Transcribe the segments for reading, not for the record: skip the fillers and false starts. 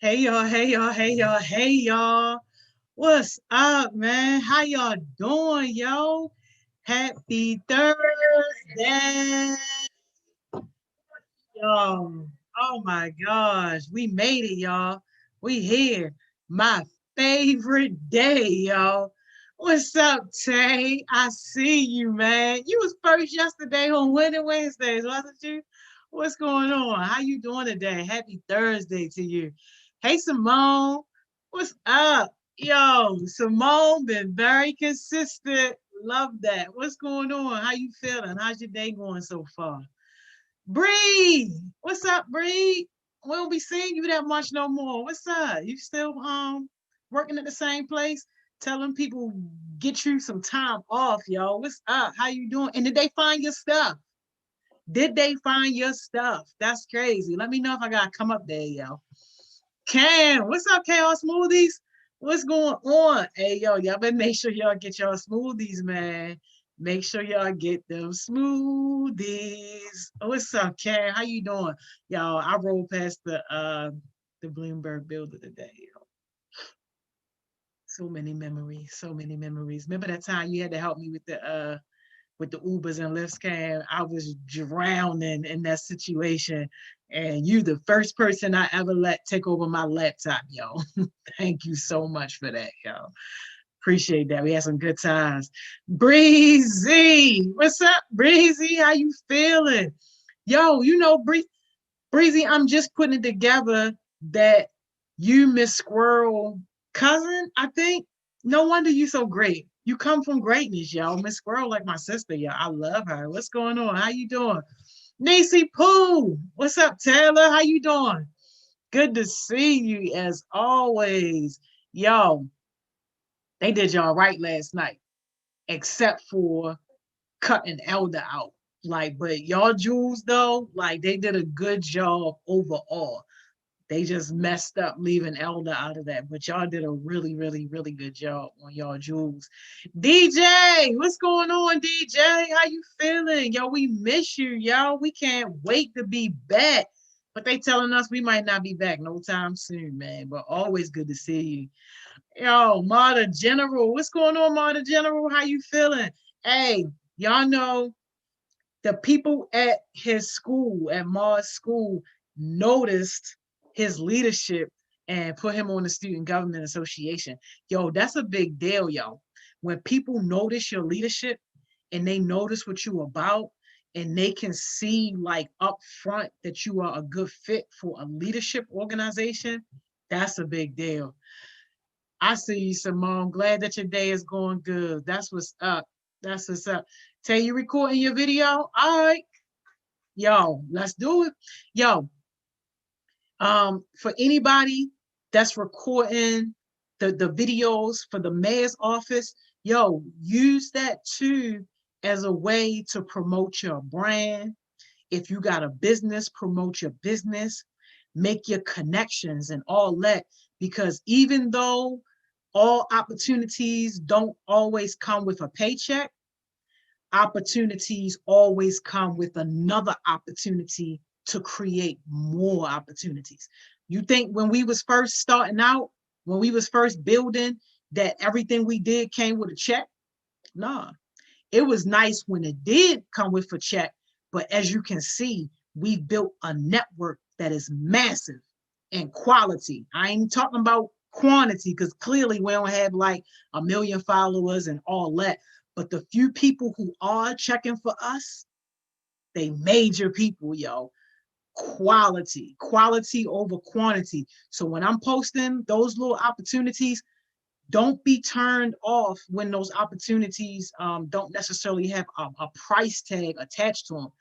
Hey y'all, hey y'all, hey y'all, hey y'all. What's up, man? How y'all doing, yo? Happy Thursday, y'all. Oh my gosh, we made it, y'all. We here. My favorite day, y'all. What's up, Tay? I see you, man. You was first yesterday on Winning Wednesdays, wasn't you? What's going on? How you doing today? Happy Thursday to you. Hey, Simone. What's up? Yo, Simone been very consistent. Love that. What's going on? How you feeling? How's your day going so far? Bree, what's up, Bree? We don't be seeing you that much no more. What's up? You still working at the same place? Telling people get you some time off, yo. What's up? How you doing? And did they find your stuff? Did they find your stuff? That's crazy. Let me know if I gotta come up there, yo. Cam, what's up, Chaos Smoothies? What's going on? Hey, yo, y'all better make sure y'all get y'all smoothies, man. Make sure y'all get them smoothies. What's up, Cam? How you doing? Y'all, I rolled past the Bloomberg building today, yo. So many memories, so many memories. Remember that time you had to help me with the Ubers and Lyfts, Cam? I was drowning in that situation. And you the first person I ever let take over my laptop, yo. Thank you so much for that, yo. Appreciate that. We had some good times. Breezy, what's up, Breezy? How you feeling? Yo, Breezy, I'm just putting it together that you Miss Squirrel cousin, I think. No wonder you so great. You come from greatness, yo. Miss Squirrel, like my sister, yo. I love her. What's going on? How you doing? Nisi Pooh, what's up, Taylor? How you doing? Good to see you as always. Yo, they did y'all right last night, except for cutting Elder out. Like, but y'all Jews though, like they did a good job overall. They just messed up leaving Elder out of that, but y'all did a really, really, really good job on y'all jewels. DJ, what's going on, DJ? How you feeling? Yo, we miss you, yo. We can't wait to be back. But they telling us we might not be back no time soon, man. But always good to see you. Yo, Marta General, what's going on, Marta General? How you feeling? Hey, y'all know the people at his school, at Mars School, noticed his leadership and put him on the Student Government Association. Yo, that's a big deal, yo. When people notice your leadership and they notice what you about and they can see like up front that you are a good fit for a leadership organization, that's a big deal. I see you, Simone. Glad that your day is going good. That's what's up. That's what's up. Tay, you recording your video? All right. Yo, let's do it. Yo, for anybody that's recording the videos for the mayor's office, yo, use that too as a way to promote your brand. If you got a business, promote your business, make your connections and all that. Because even though all opportunities don't always come with a paycheck, opportunities always come with another opportunity to create more opportunities. You think when we was first starting out, when we was first building, that everything we did came with a check? Nah. It was nice when it did come with a check, but as you can see, we built a network that is massive and quality. I ain't talking about quantity because clearly we don't have like a million followers and all that. But the few people who are checking for us, they major people, yo. Quality over quantity. So when I'm posting those little opportunities, don't be turned off when those opportunities don't necessarily have a price tag attached to them.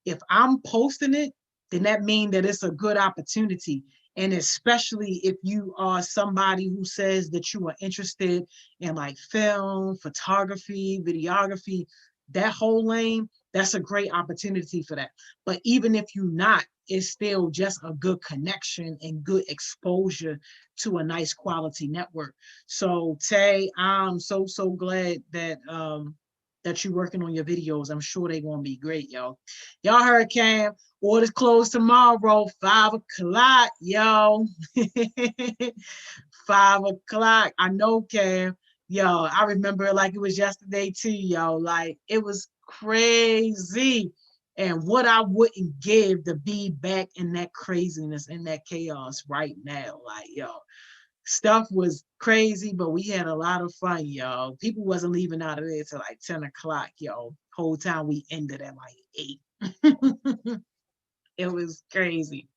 If I'm posting it, then that means that it's a good opportunity. And especially if you are somebody who says that you are interested in like film, photography, videography, that whole lane, that's a great opportunity for that. But even if you're not, it's still just a good connection and good exposure to a nice quality network. So Tay, I'm so glad that that you're working on your videos. I'm sure they're gonna be great, yo. Y'all heard Cam. Orders closed tomorrow, 5 o'clock, yo. 5 o'clock. I know, Cam. Yo, I remember it like it was yesterday too, yo. Like it was crazy. And what I wouldn't give to be back in that craziness, in that chaos right now. Like, yo, stuff was crazy, but we had a lot of fun, yo. People wasn't leaving out of there till like 10 o'clock, yo. Whole time we ended at like 8. It was crazy.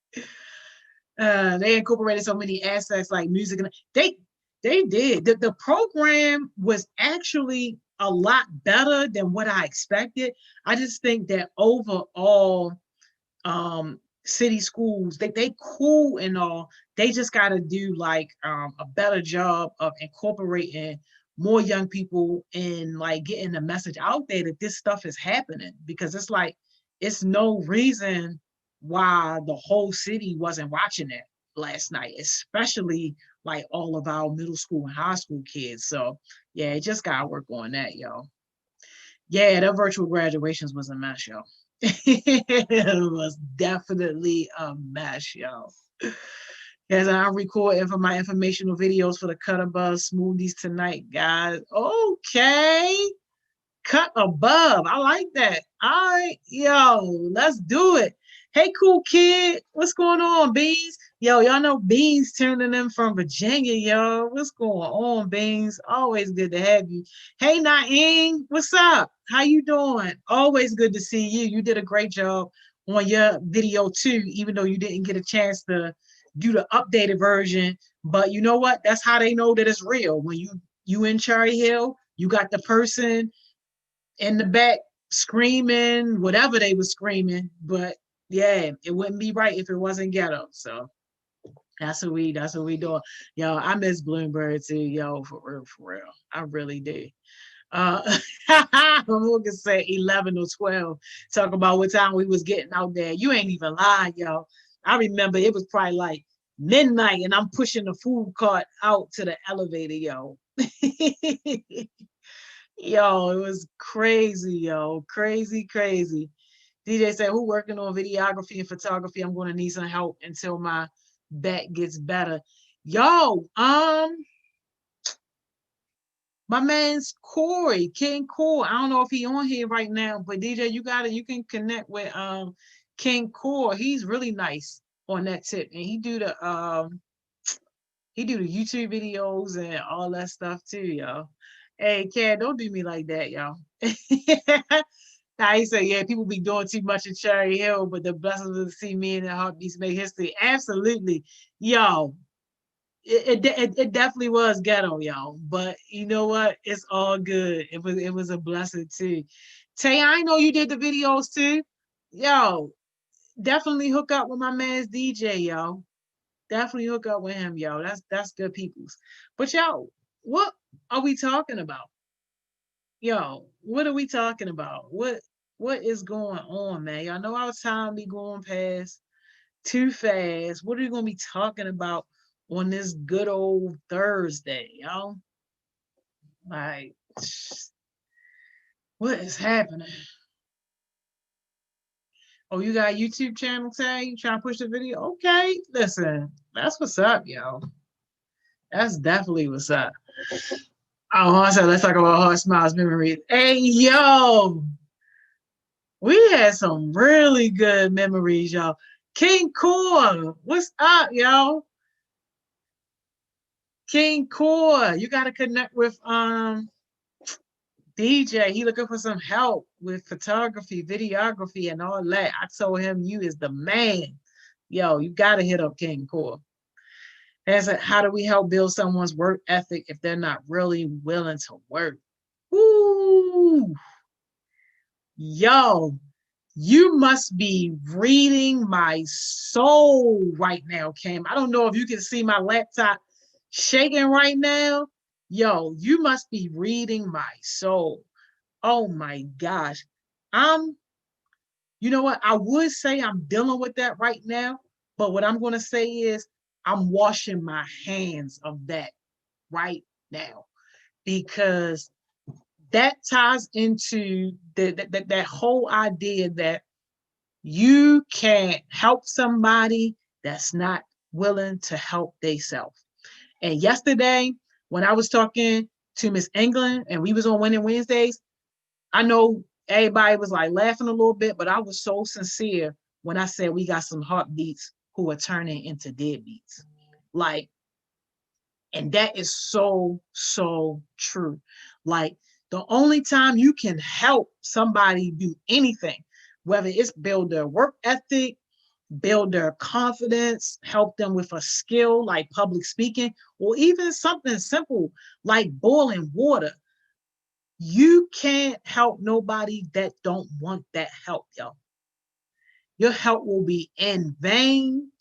They incorporated so many aspects like music, and they did. The program was actually a lot better than what I expected. I just think that overall, city schools, they cool and all. They just got to do like a better job of incorporating more young people and like getting the message out there that this stuff is happening, because it's like it's no reason why the whole city wasn't watching it last night, especially like all of our middle school and high school kids. So yeah, it just gotta work on that, yo. Yeah, the virtual graduations was a mess, yo. It was definitely a mess, yo. As I record for my informational videos for the Cut Above Smoothies tonight, guys. Okay. Cut above. I like that. All right, yo, let's do it. Hey, cool kid, what's going on, Beans? Yo, y'all know Beans tuning in from Virginia, yo. What's going on, Beans? Always good to have you. Hey, Naeem, what's up? How you doing? Always good to see you. You did a great job on your video too, even though you didn't get a chance to do the updated version. But you know what? That's how they know that it's real. When you in Cherry Hill, you got the person in the back screaming whatever they were screaming, but yeah, it wouldn't be right if it wasn't ghetto. So that's what we doing. Yo, I miss Bloomberg too, yo, for real. I really do. I'm gonna say 11 or 12. Talk about what time we was getting out there. You ain't even lying, yo. I remember it was probably like midnight and I'm pushing the food cart out to the elevator, yo. Yo, it was crazy, yo. Crazy, crazy. DJ said, who working on videography and photography? I'm going to need some help until my back gets better. Yo, my man's Corey, King Core. I don't know if he on here right now, but DJ, you can connect with King Core. He's really nice on that tip. And he do the YouTube videos and all that stuff too, yo. Hey, Cat, don't do me like that, yo. I say, yeah, people be doing too much in Cherry Hill, but the blessings to see me and the heartbeats make history. Absolutely, yo. It definitely was ghetto, yo. But you know what? It's all good. It was a blessing too. Tay, I know you did the videos too. Yo, definitely hook up with my man's DJ, yo. Definitely hook up with him, yo. That's good peoples. But yo, what are we talking about? Yo, what are we talking about? What is going on, man? Y'all know our time be going past too fast. What are you gonna be talking about on this good old Thursday, yo? Like, what is happening? Oh, you got a YouTube channel, Tay? You trying to push the video? Okay, listen, that's what's up, yo. That's definitely what's up. Oh, I said, let's talk about HeartSmiles memories. Hey, yo, we had some really good memories, y'all. King Core, what's up, yo? King Core, you gotta connect with DJ. He looking for some help with photography, videography, and all that. I told him you is the man. Yo, you gotta hit up King Core. As a, how do we help build someone's work ethic if they're not really willing to work? Woo! Yo, you must be reading my soul right now, Cam. I don't know if you can see my laptop shaking right now. Yo, you must be reading my soul. Oh my gosh. I'm, you know what? I would say I'm dealing with that right now, but what I'm going to say is I'm washing my hands of that right now because that ties into that whole idea that you can't help somebody that's not willing to help themselves. And yesterday, when I was talking to Miss England and we was on Winning Wednesdays, I know everybody was like laughing a little bit, but I was so sincere when I said we got some heartbeats who are turning into deadbeats. Like, and that is so, so true. Like, the only time you can help somebody do anything, whether it's build their work ethic, build their confidence, help them with a skill like public speaking, or even something simple like boiling water. You can't help nobody that don't want that help, yo. Your help will be in vain.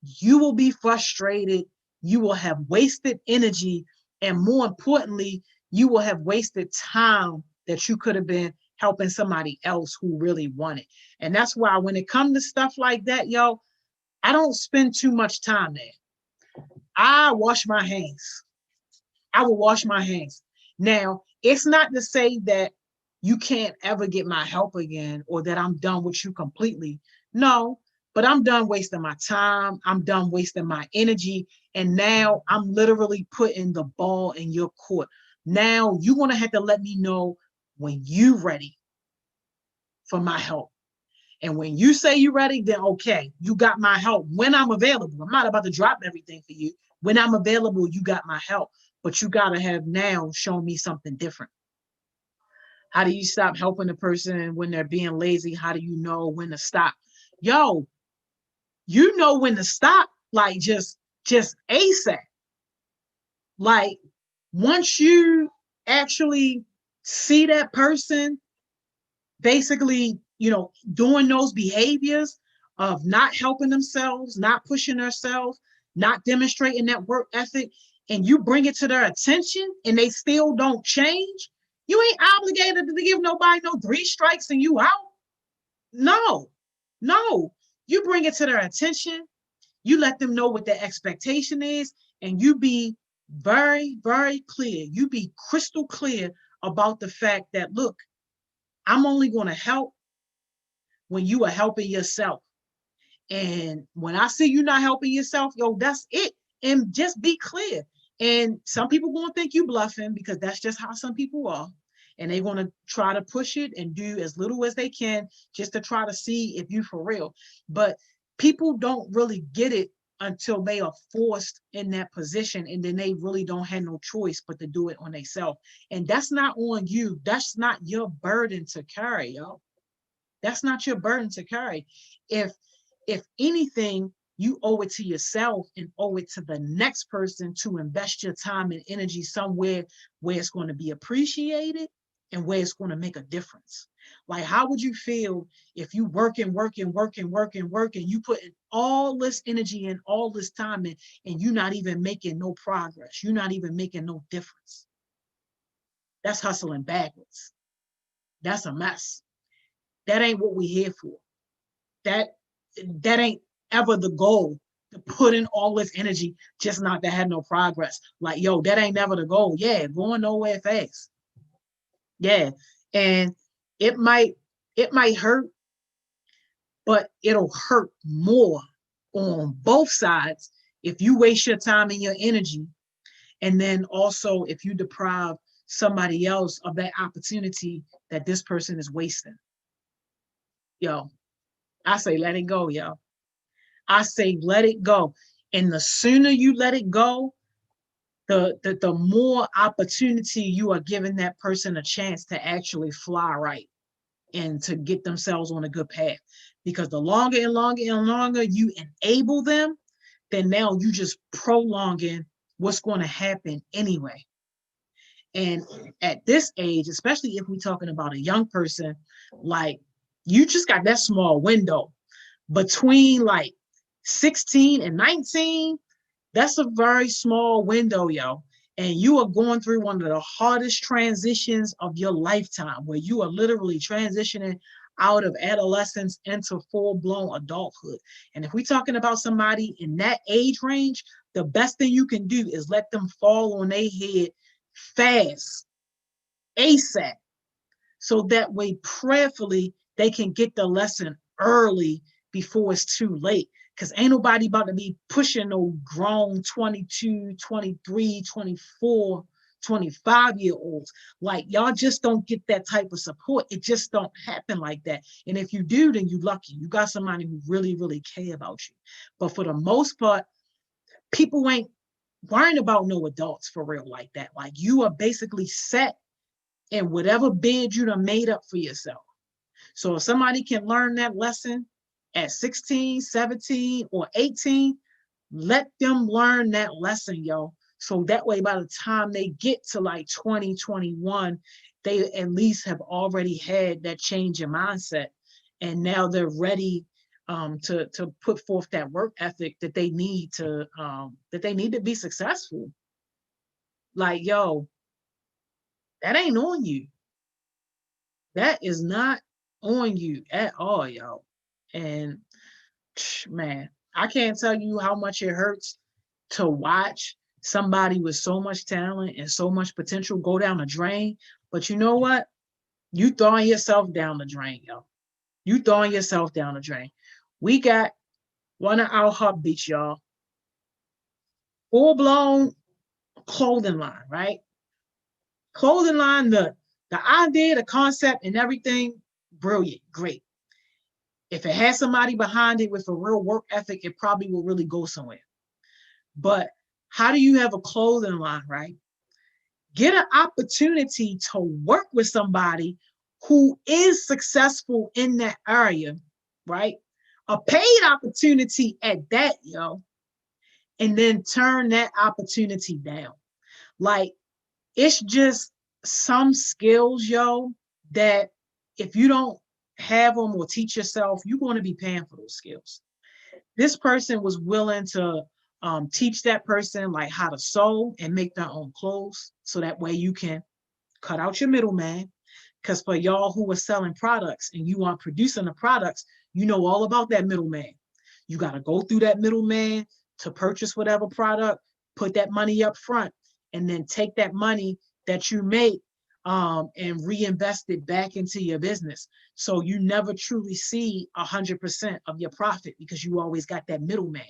You will be frustrated. You will have wasted energy. And more importantly, you will have wasted time that you could have been helping somebody else who really wanted. And that's why when it comes to stuff like that, yo, I don't spend too much time there. I wash my hands. I will wash my hands. Now, it's not to say that you can't ever get my help again or that I'm done with you completely. No, but I'm done wasting my time. I'm done wasting my energy. And now I'm literally putting the ball in your court. Now you're going to have to let me know when you're ready for my help. And when you say you're ready, then okay, you got my help when I'm available. I'm not about to drop everything for you. When I'm available, you got my help. But you got to have now shown me something different. How do you stop helping the person when they're being lazy? How do you know when to stop? Yo, you know when to stop, like just ASAP. Like once you actually see that person basically, doing those behaviors of not helping themselves, not pushing themselves, not demonstrating that work ethic, and you bring it to their attention and they still don't change, you ain't obligated to give nobody no 3 strikes and you out. No, no. You bring it to their attention, you let them know what their expectation is, and you be very, very clear. You be crystal clear about the fact that, look, I'm only going to help when you are helping yourself. And when I see you not helping yourself, yo, that's it. And just be clear. And some people going to think you bluffing because that's just how some people are. And they want to try to push it and do as little as they can just to try to see if you for real. But people don't really get it until they are forced in that position, and then they really don't have no choice but to do it on themselves. And that's not on you. That's not your burden to carry, yo. That's not your burden to carry. If anything, you owe it to yourself and owe it to the next person to invest your time and energy somewhere where it's going to be appreciated and where it's going to make a difference. Like, how would you feel if you working, you put in all this energy and all this time in, and you're not even making no progress? You're not even making no difference. That's hustling backwards. That's a mess. That ain't what we're here for. That ain't ever the goal, to put in all this energy just not to have no progress. Like, yo, that ain't never the goal. Yeah, going nowhere fast. Yeah. And it might hurt, but it'll hurt more on both sides if you waste your time and your energy. And then also if you deprive somebody else of that opportunity that this person is wasting. Yo, I say let it go, yo. I say let it go. And the sooner you let it go, the more opportunity you are giving that person a chance to actually fly right and to get themselves on a good path. Because the longer and longer and longer you enable them, then now you just prolonging what's going to happen anyway. And at this age, especially if we're talking about a young person, like you just got that small window between like 16 and 19. That's a very small window, yo. And you are going through one of the hardest transitions of your lifetime, where you are literally transitioning out of adolescence into full-blown adulthood. And if we're talking about somebody in that age range, the best thing you can do is let them fall on their head fast, ASAP, so that way prayerfully they can get the lesson early before it's too late. Because ain't nobody about to be pushing no grown 22, 23, 24, 25-year olds. Like, y'all just don't get that type of support. It just don't happen like that. And if you do, then you lucky. You got somebody who really, really care about you. But for the most part, people ain't worrying about no adults for real like that. Like, you are basically set in whatever bed you done made up for yourself. So if somebody can learn that lesson at 16, 17, or 18, let them learn that lesson, yo. So that way, by the time they get to like 2021, they at least have already had that change in mindset. And now they're ready to put forth that work ethic that they need to be successful. Like, yo, that ain't on you. That is not on you at all, yo. And man, I can't tell you how much it hurts to watch somebody with so much talent and so much potential go down the drain. But you know what? You throwing yourself down the drain, yo. You throwing yourself down the drain. We got one of our heartbeats, y'all. Full blown clothing line, right? Clothing line, the idea, the concept, and everything, brilliant, great. If it has somebody behind it with a real work ethic, it probably will really go somewhere. But how do you have a clothing line, right? Get an opportunity to work with somebody who is successful in that area, right? A paid opportunity at that, yo, and then turn that opportunity down. Like, it's just some skills, yo, that if you don't have them or teach yourself, you're going to be paying for those skills. This person was willing to teach that person like how to sew and make their own clothes. So that way you can cut out your middleman. Because for y'all who are selling products and you are producing the products, you know all about that middleman. You got to go through that middleman to purchase whatever product, put that money up front, and then take that money that you make and reinvest it back into your business. So you never truly see 100% of your profit because you always got that middleman.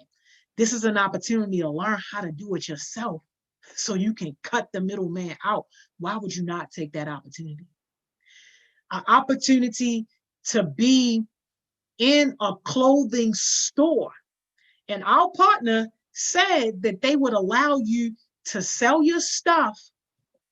This is an opportunity to learn how to do it yourself so you can cut the middleman out. Why would you not take that opportunity? An opportunity to be in a clothing store. And our partner said that they would allow you to sell your stuff,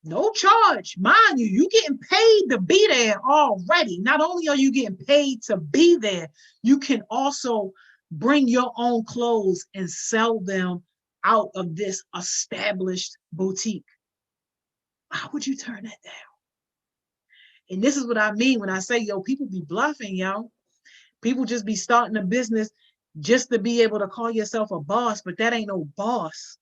no charge. Mind you, you getting paid to be there already. Not only are you getting paid to be there, you can also bring your own clothes and sell them out of this established boutique. How would you turn that down? And this is what I mean when I say, yo, people be bluffing, yo. People just be starting a business just to be able to call yourself a boss, but that ain't no boss.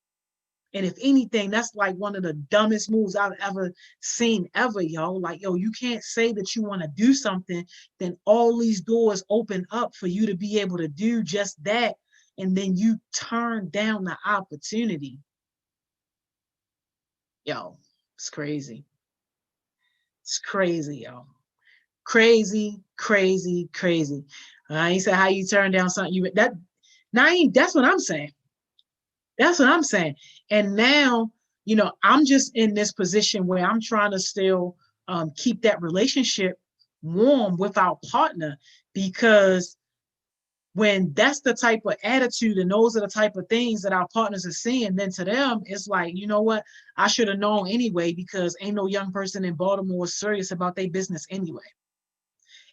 And if anything, that's like one of the dumbest moves I've ever seen ever, yo. Like, yo, you can't say that you want to do something, then all these doors open up for you to be able to do just that. And then you turn down the opportunity. Yo, it's crazy. It's crazy, yo. Crazy, crazy, crazy. I ain't say how you turn down something you that now that's what I'm saying. That's what I'm saying. And now, I'm just in this position where I'm trying to still keep that relationship warm with our partner, because when that's the type of attitude and those are the type of things that our partners are seeing, then to them, it's like, you know what? I should have known anyway, because ain't no young person in Baltimore serious about their business anyway.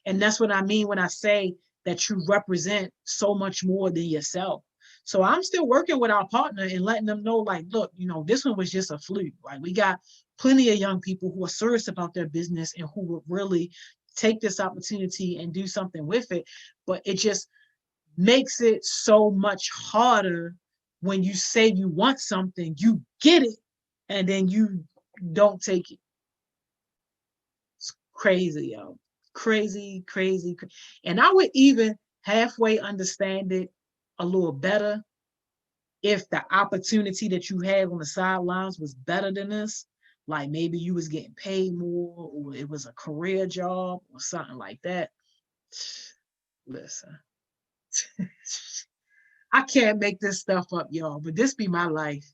And that's what I mean when I say that you represent so much more than yourself. So I'm still working with our partner and letting them know, like, look, this one was just a fluke. Like, we got plenty of young people who are serious about their business and who would really take this opportunity and do something with it. But it just makes it so much harder when you say you want something, you get it, and then you don't take it. It's crazy, yo. Crazy, crazy. And I would even halfway understand it a little better if the opportunity that you had on the sidelines was better than this. Like maybe you was getting paid more, or it was a career job or something like that. Listen, I can't make this stuff up, y'all, but this be my life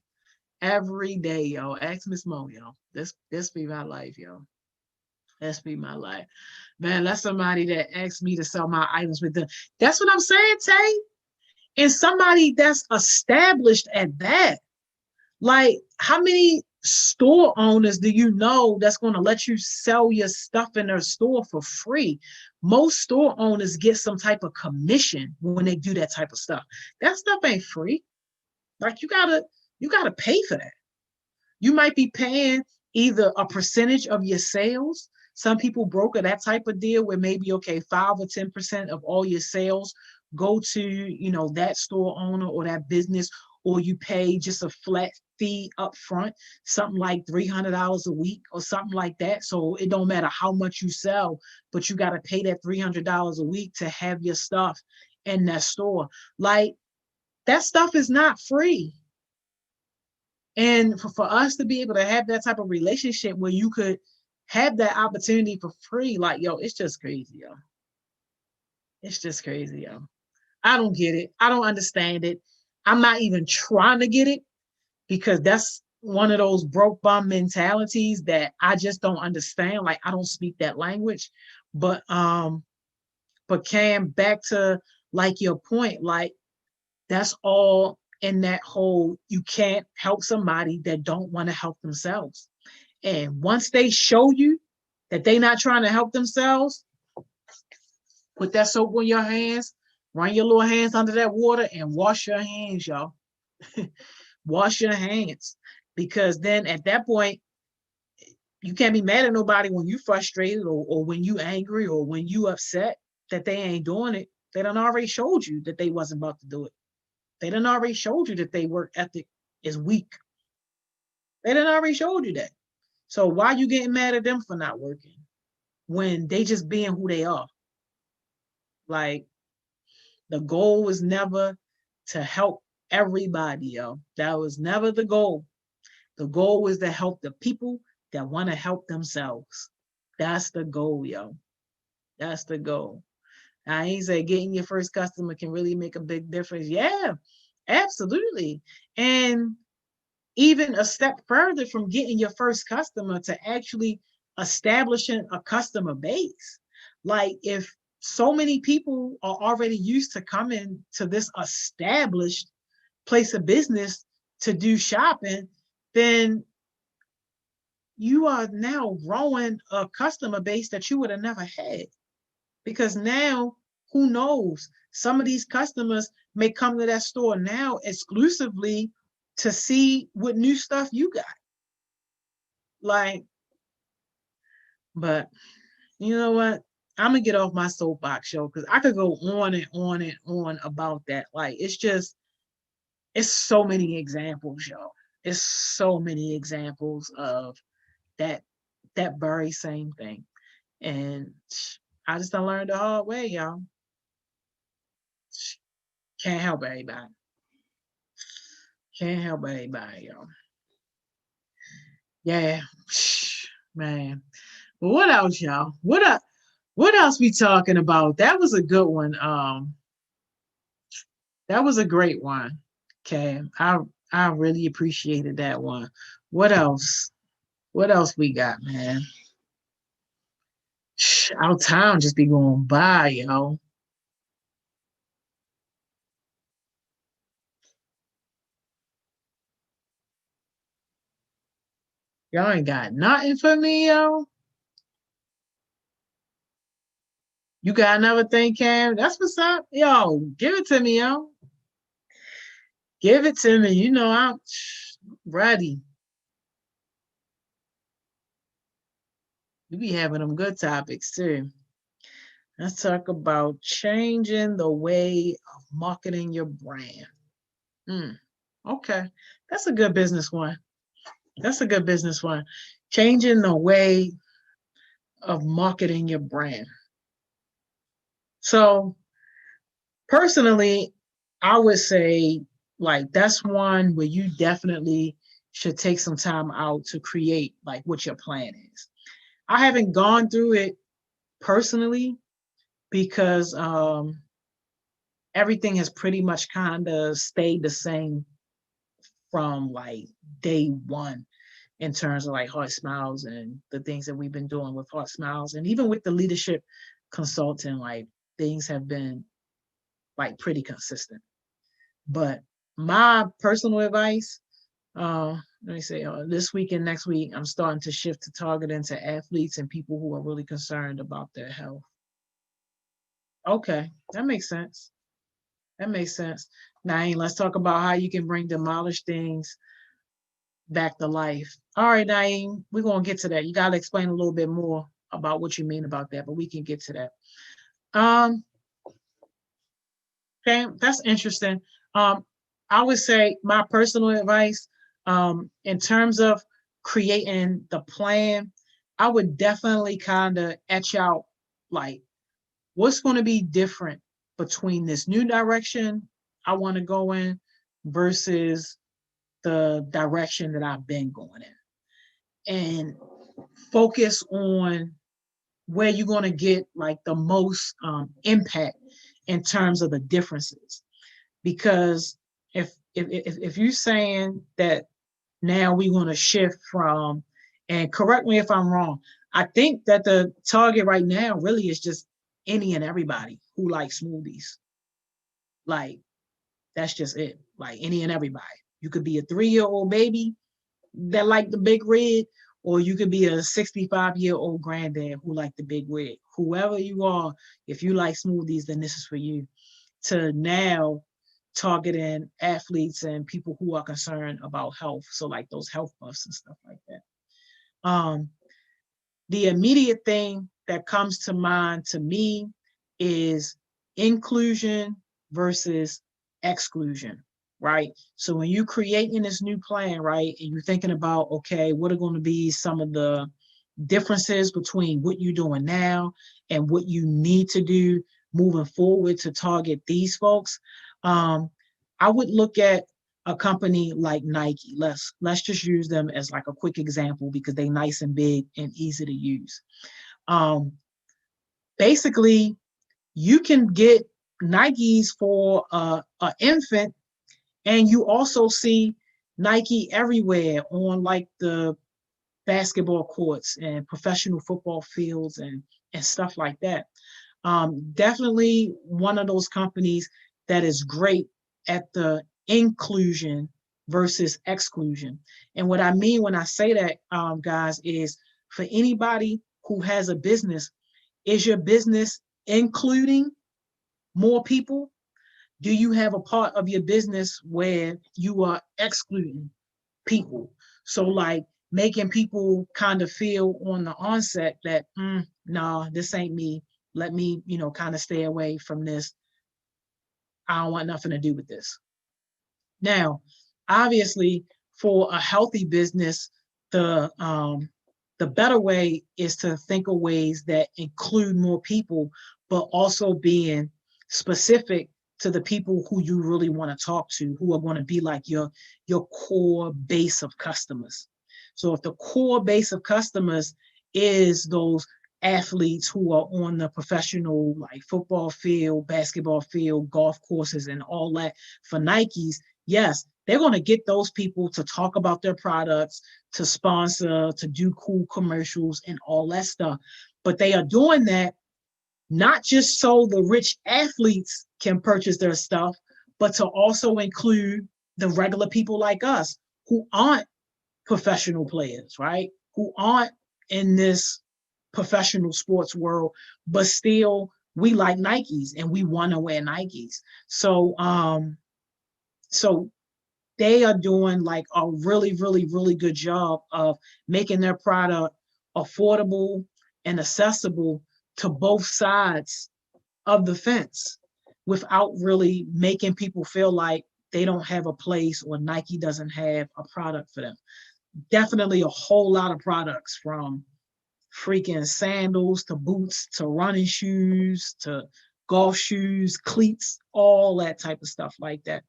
every day, yo. Ask Miss Mo, yo. This be my life, yo. This be my life. Man, that's somebody that asked me to sell my items with them. That's what I'm saying, Tay. And somebody that's established at that. Like, how many store owners do you know that's going to let you sell your stuff in their store for free? Most store owners get some type of commission when they do that type of stuff. That stuff ain't free. Like you gotta pay for that. You might be paying either a percentage of your sales. Some people broker that type of deal where maybe, okay, 5 or 10% of all your sales go to, that store owner or that business, or you pay just a flat fee up front, something like $300 a week or something like that. So it don't matter how much you sell, but you got to pay that $300 a week to have your stuff in that store. Like, that stuff is not free. And for us to be able to have that type of relationship where you could have that opportunity for free, like, yo, it's just crazy, yo. It's just crazy, yo. I don't get it. I don't understand it. I'm not even trying to get it because that's one of those broke bum mentalities that I just don't understand. Like, I don't speak that language. But Cam, back to like your point, like that's all in that whole, you can't help somebody that don't want to help themselves. And once they show you that they not trying to help themselves, put that soap on your hands, run your little hands under that water and wash your hands, y'all. Wash your hands. Because then at that point, you can't be mad at nobody when you frustrated, or when you angry, or when you upset that they ain't doing it. They done already showed you that they wasn't about to do it. They done already showed you that they work ethic is weak. They done already showed you that. So why you getting mad at them for not working when they just being who they are? Like, the goal was never to help everybody, yo. That was never the goal. The goal was to help the people that want to help themselves. That's the goal, yo. That's the goal. I ain't say getting your first customer can really make a big difference. Yeah, absolutely. And even a step further from getting your first customer to actually establishing a customer base. Like, if so many people are already used to coming to this established place of business to do shopping, then you are now growing a customer base that you would have never had. Because now, who knows? Some of these customers may come to that store now exclusively to see what new stuff you got. Like, but you know what? I'm gonna get off my soapbox, yo, because I could go on and on and on about that. Like, it's so many examples, yo. It's so many examples of that very same thing. And I just done learned the hard way, y'all. Can't help everybody. Can't help anybody, yo. Yeah, man. But what else, y'all? What else we talking about? That was a good one. That was a great one. Okay. I really appreciated that one. What else? What else we got, man? Our time just be going by, yo. Y'all ain't got nothing for me, yo. You got another thing, Cam? That's what's up. Yo, give it to me, yo. Give it to me. You know I'm ready. You be having them good topics too. Let's talk about changing the way of marketing your brand. Hmm. Okay. That's a good business one. That's a good business one. Changing the way of marketing your brand. So personally, I would say like that's one where you definitely should take some time out to create like what your plan is. I haven't gone through it personally because everything has pretty much kind of stayed the same from like day one in terms of like HeartSmiles and the things that we've been doing with HeartSmiles, and even with the leadership consulting, like things have been like pretty consistent. But my personal advice, let me say, this week and next week, I'm starting to shift to targeting to athletes and people who are really concerned about their health. Okay, that makes sense. That makes sense. Naeem, let's talk about how you can bring demolished things back to life. All right, Naeem, we're gonna get to that. You gotta explain a little bit more about what you mean about that, but we can get to that. Um, okay, that's interesting. Um, I would say my personal advice, in terms of creating the plan, I would definitely kind of etch out like what's going to be different between this new direction I want to go in versus the direction that I've been going in, and focus on where you're going to get like the most impact in terms of the differences. Because if you're saying that now we want to shift from, and correct me if I'm wrong, I think that the target right now really is just any and everybody who likes smoothies. Like that's just it. Like any and everybody. You could be a 3-year-old baby that like the big red, or you could be a 65-year-old granddad who like the big red. Whoever you are, if you like smoothies, then this is for you. To now targeting athletes and people who are concerned about health. So like those health buffs and stuff like that. Um, the immediate thing that comes to mind to me is inclusion versus exclusion, right? So when you creating this new plan, right, and you're thinking about, okay, what are going to be some of the differences between what you're doing now and what you need to do moving forward to target these folks, I would look at a company like Nike. Let's just use them as like a quick example because they nice and big and easy to use. Um, Basically, you can get Nikes for an infant, and you also see Nike everywhere on like the basketball courts and professional football fields and stuff like that. Definitely one of those companies that is great at the inclusion versus exclusion. And what I mean when I say that, guys, is for anybody who has a business, is your business including more people? Do you have a part of your business where you are excluding people? So like making people kind of feel on the onset that, nah, this ain't me. Let me, kind of stay away from this. I don't want nothing to do with this. Now, obviously, for a healthy business, the better way is to think of ways that include more people, but also being specific to the people who you really want to talk to, who are going to be like your core base of customers. So if the core base of customers is those athletes who are on the professional like football field, basketball field, golf courses, and all that for Nikes, yes, they're going to get those people to talk about their products, to sponsor, to do cool commercials and all that stuff. But they are doing that not just so the rich athletes can purchase their stuff, but to also include the regular people like us who aren't professional players, right? Who aren't in this professional sports world, but still we like Nikes and we want to wear Nikes. So they are doing like a really, really, really good job of making their product affordable and accessible to both sides of the fence without really making people feel like they don't have a place or Nike doesn't have a product for them. Definitely a whole lot of products, from freaking sandals to boots to running shoes to golf shoes, cleats, all that type of stuff like that.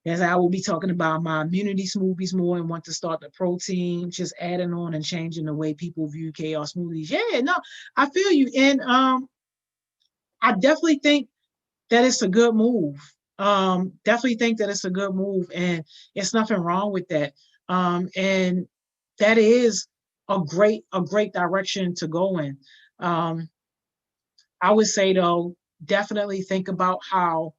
As I will be talking about my immunity smoothies more and want to start the protein, just adding on and changing the way people view chaos smoothies. Yeah, no, I feel you. And I definitely think that it's a good move. Definitely think that it's a good move, and it's nothing wrong with that. And that is a great direction to go in. Um, I would say though, definitely think about how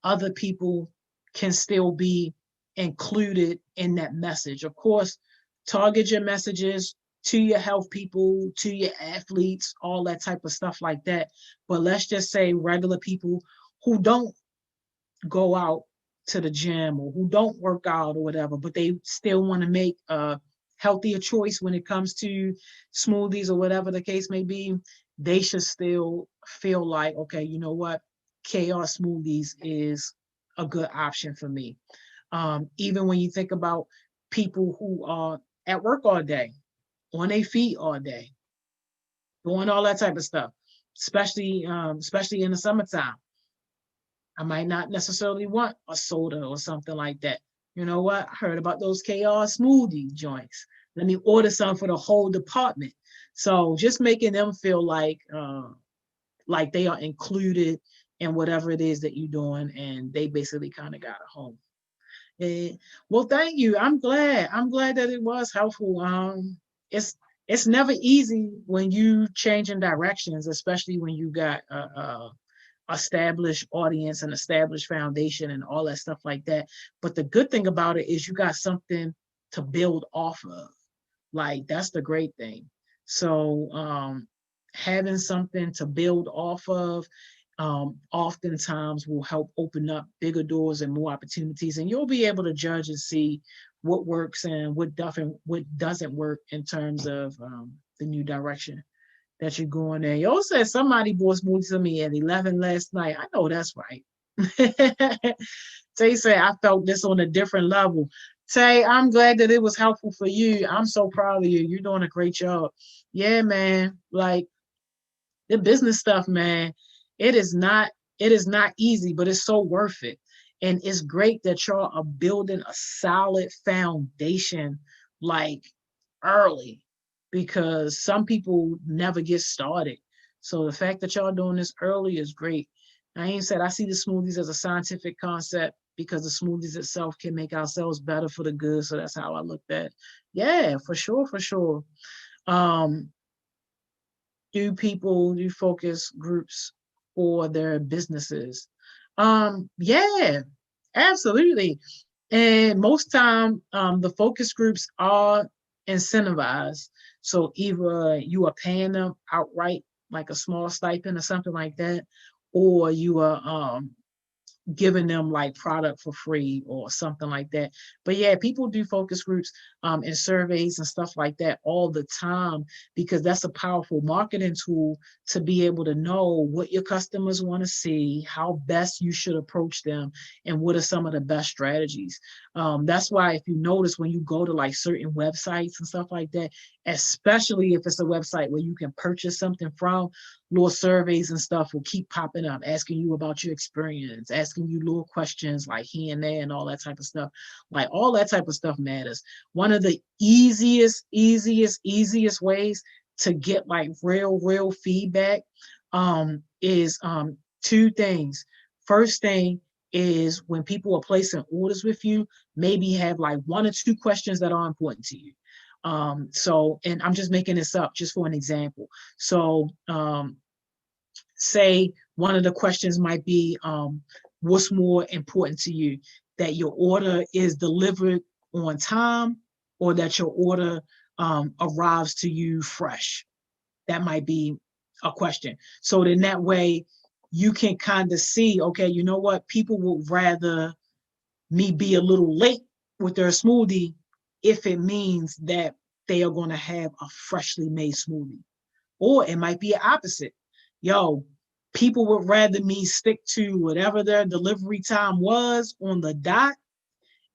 other people can still be included in that message. Of course, target your messages to your health people, to your athletes, all that type of stuff like that. But let's just say regular people who don't go out to the gym or who don't work out or whatever, but they still want to make a healthier choice when it comes to smoothies or whatever the case may be, they should still feel like, okay, you know what? Chaos smoothies is a good option for me. Even when you think about people who are at work all day, on their feet all day, doing all that type of stuff, especially in the summertime. I might not necessarily want a soda or something like that. You know what? I heard about those chaos smoothie joints. Let me order some for the whole department. So just making them feel like they are included in whatever it is that you're doing, and they basically kind of got a home. And, well, thank you. I'm glad. I'm glad that it was helpful. It's it's never easy when you changing directions, especially when you got a established audience and established foundation and all that stuff like that. But the good thing about it is you got something to build off of. Like that's the great thing. So having something to build off of oftentimes will help open up bigger doors and more opportunities, and you'll be able to judge and see what works and what doesn't work in terms of the new direction that you're going there. You also said somebody bought smoothies to me at 11 last night. I know that's right. Tay said, I felt this on a different level. Tay, I'm glad that it was helpful for you. I'm so proud of you. You're doing a great job. Yeah, man. Like the business stuff, man, it is not it is not easy, but it's so worth it. And it's great that y'all are building a solid foundation like early because some people never get started. So the fact that y'all doing this early is great. I ain't said I see the smoothies as a scientific concept because the smoothies itself can make ourselves better for the good. So that's how I looked at. Yeah, for sure, for sure. Um, do focus groups for their businesses? Yeah, absolutely. And most time, the focus groups are incentivized. So either you are paying them outright, like a small stipend or something like that, or you are giving them like product for free or something like that. But yeah, people do focus groups and surveys and stuff like that all the time because that's a powerful marketing tool to be able to know what your customers want to see, how best you should approach them, and what are some of the best strategies. That's why if you notice when you go to like certain websites and stuff like that, especially if it's a website where you can purchase something from, little surveys and stuff will keep popping up, asking you about your experience, asking you little questions like here and there and all that type of stuff. Like all that type of stuff matters. One of the easiest ways to get like real feedback is two things. First thing is when people are placing orders with you, maybe have like one or two questions that are important to you. And I'm just making this up just for an example. So say one of the questions might be, what's more important to you, that your order is delivered on time or that your order arrives to you fresh? That might be a question. So then that way you can kind of see, okay, you know what, people would rather me be a little late with their smoothie if it means that they are going to have a freshly made smoothie. Or it might be opposite. Yo, people would rather me stick to whatever their delivery time was on the dot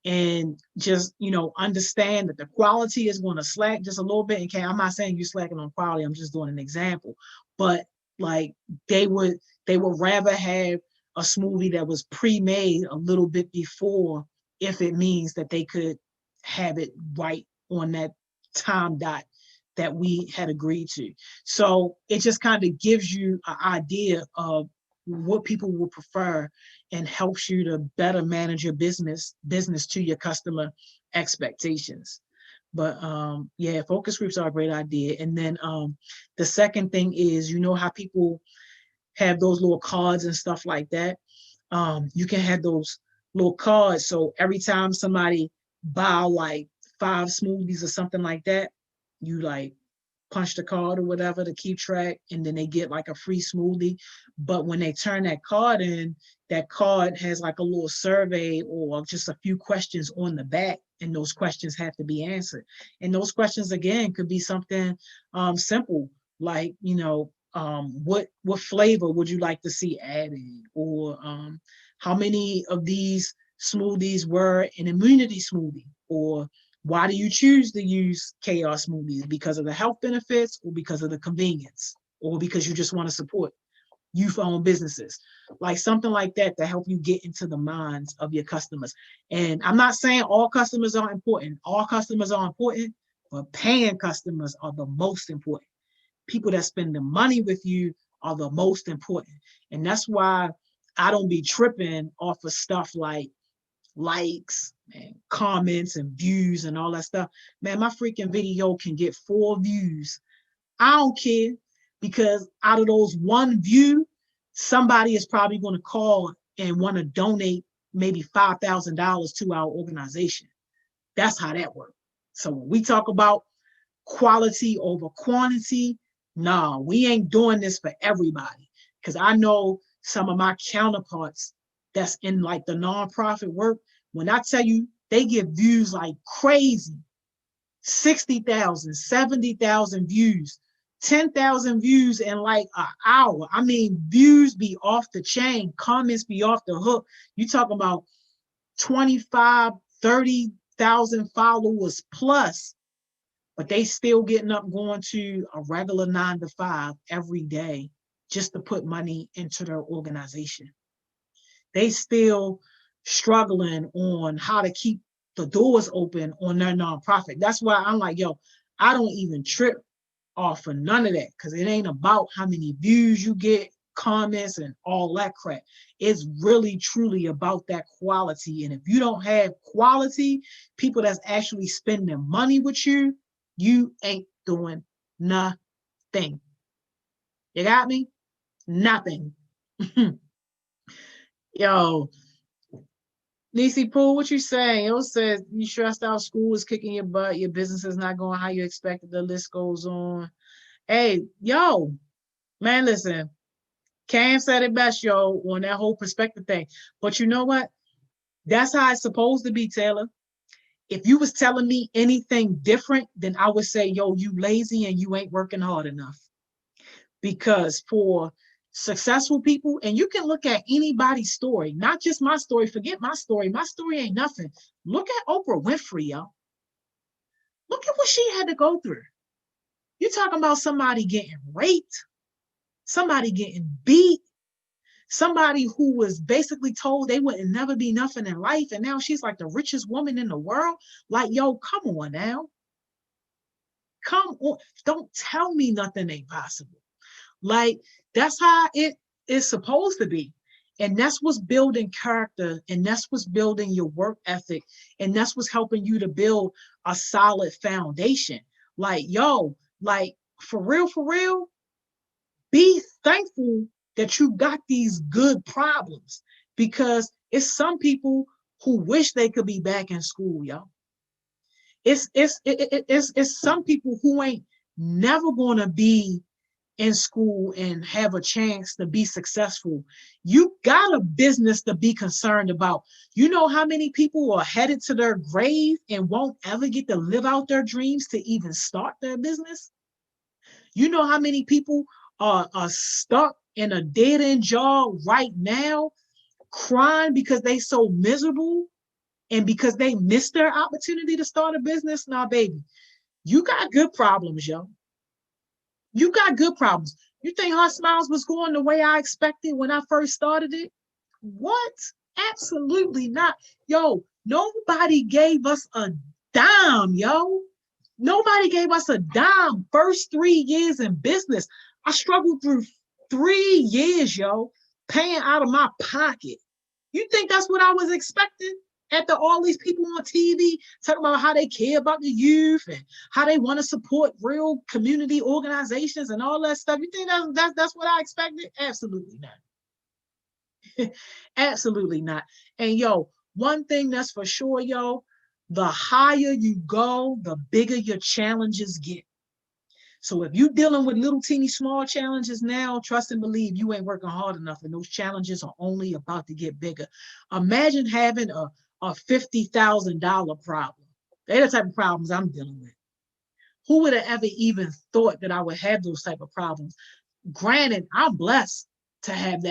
and just, understand that the quality is going to slack just a little bit. And I'm not saying you're slacking on quality. I'm just doing an example. But like they would they would rather have a smoothie that was pre-made a little bit before if it means that they could have it right on that time dot that we had agreed to. So it just kind of gives you an idea of what people will prefer and helps you to better manage your business to your customer expectations. But yeah, focus groups are a great idea. And then the second thing is, you know how people have those little cards and stuff like that. You can have those little cards. So every time somebody buy like 5 smoothies or something like that, you like punch the card or whatever to keep track, and then they get like a free smoothie. But when they turn that card in, that card has like a little survey or just a few questions on the back, and those questions have to be answered. And those questions again could be something simple, like, you know, what flavor would you like to see added, or how many of these smoothies were an immunity smoothie, or why do you choose to use chaos smoothies? Because of the health benefits, or because of the convenience, or because you just want to support youth-owned businesses? Like something like that to help you get into the minds of your customers. And I'm not saying all customers are important. All customers are important, but paying customers are the most important. People that spend the money with you are the most important. And that's why I don't be tripping off of stuff like likes and comments and views and all that stuff. Man, my freaking video can get 4 views. I don't care, because out of those 1 view, somebody is probably going to call and want to donate maybe $5,000 to our organization. That's how that works. So when we talk about quality over quantity, nah, we ain't doing this for everybody. Because I know some of my counterparts that's in like the nonprofit work, when I tell you they get views like crazy, 60,000, 70,000 views, 10,000 views in like an hour. I mean, views be off the chain, comments be off the hook. You talking about 25, 30,000 followers plus, but they still getting up, going to a regular 9 to 5 every day just to put money into their organization. They still struggling on how to keep the doors open on their nonprofit. That's why I'm like, yo, I don't even trip off of none of that, because it ain't about how many views you get, comments, and all that crap. It's really, truly about that quality. And if you don't have quality, people that's actually spending money with you, you ain't doing nothing. You got me? Nothing. Yo, Nisi Pool, what you saying? It says you stressed out, school is kicking your butt, your business is not going how you expected, the list goes on. Hey, yo, man, listen, Cam said it best, yo, on that whole perspective thing. But you know what? That's how it's supposed to be, Taylor. If you was telling me anything different, then I would say, yo, you lazy and you ain't working hard enough. Because for successful people, and you can look at anybody's story, not just my story, forget my story. My story ain't nothing. Look at Oprah Winfrey, yo. Look at what she had to go through. You're talking about somebody getting raped, somebody getting beat, somebody who was basically told they wouldn't never be nothing in life, and now she's like the richest woman in the world. Like, yo, come on now. Come on. Don't tell me nothing ain't possible. Like, that's how it is supposed to be. And that's what's building character, and that's what's building your work ethic, and that's what's helping you to build a solid foundation. Like, yo, like for real, be thankful that you got these good problems, because it's some people who wish they could be back in school, yo. It's some people who ain't never gonna be in school and have a chance to be successful. You got a business to be concerned about. You know how many people are headed to their grave and won't ever get to live out their dreams to even start their business? You know how many people are stuck in a dead-end job right now, crying because they so miserable and because they missed their opportunity to start a business? Nah, baby, you got good problems, yo. You got good problems. You think HeartSmiles was going the way I expected when I first started it? What? Absolutely not. Yo, Nobody gave us a dime, yo. Nobody gave us a dime. First 3 years in business, I struggled through 3 years, yo, paying out of my pocket. You think that's what I was expecting? After all these people on TV talking about how they care about the youth and how they want to support real community organizations and all that stuff, you think that's what I expected? Absolutely not. Absolutely not. And yo, one thing that's for sure, yo, the higher you go, the bigger your challenges get. So if you're dealing with little teeny small challenges now, trust and believe you ain't working hard enough, and those challenges are only about to get bigger. Imagine having a $50,000 problem. They're the type of problems I'm dealing with. Who would have ever even thought that I would have those type of problems? Granted, I'm blessed to have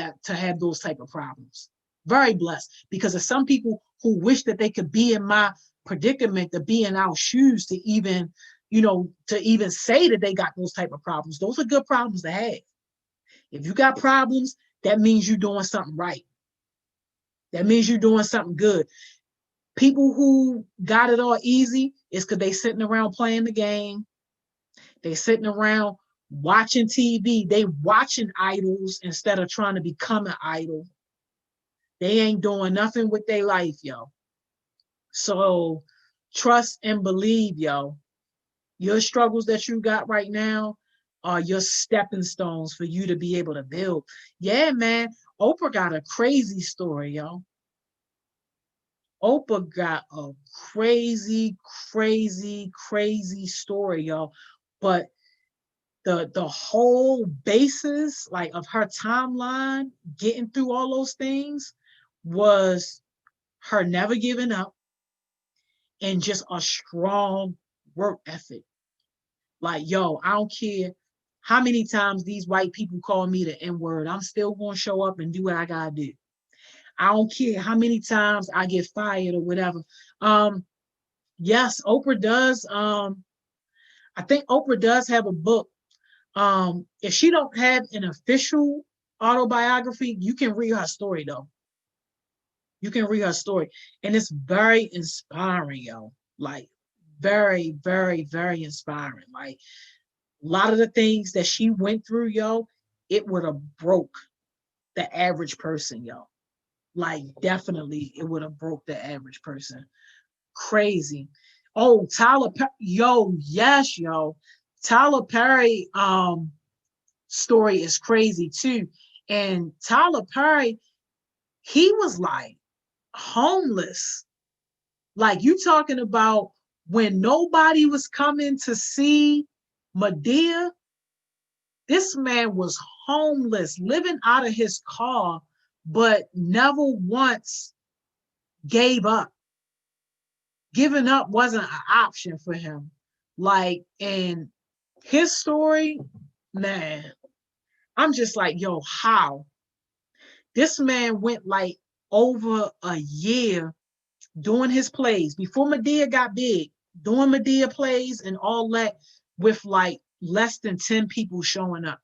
those type of problems. Very blessed, because of some people who wish that they could be in my predicament, to be in our shoes, to even, to even say that they got those type of problems. Those are good problems to have. If you got problems, that means you're doing something right. That means you're doing something good. People who got it all easy is because they sitting around playing the game. They sitting around watching TV. They watching idols instead of trying to become an idol. They ain't doing nothing with their life, yo. So trust and believe, yo. Your struggles that you got right now are your stepping stones for you to be able to build. Yeah, man. Oprah got a crazy story, yo. Oprah got a crazy, crazy, crazy story, yo. But the whole basis, like, of her timeline, getting through all those things, was her never giving up and just a strong work ethic. Like, yo, I don't care how many times these white people call me the N-word, I'm still going to show up and do what I got to do. I don't care how many times I get fired or whatever. Yes, Oprah does. I think Oprah does have a book. If she don't have an official autobiography, you can read her story though. You can read her story, and it's very inspiring, yo. Like, very, very, very inspiring. Like, a lot of the things that she went through, yo, it would have broke the average person, yo. Like, definitely, it would have broke the average person. Crazy. Oh, Tyler Perry, yo, yes, yo. Tyler Perry story is crazy too. And Tyler Perry, he was like homeless. Like, you talking about when nobody was coming to see Madea, this man was homeless, living out of his car, but never once gave up. Giving up wasn't an option for him. Like, and his story, man, I'm just like, yo, how? This man went like over a year doing his plays before Madea got big, doing Madea plays and all that, with like less than 10 people showing up.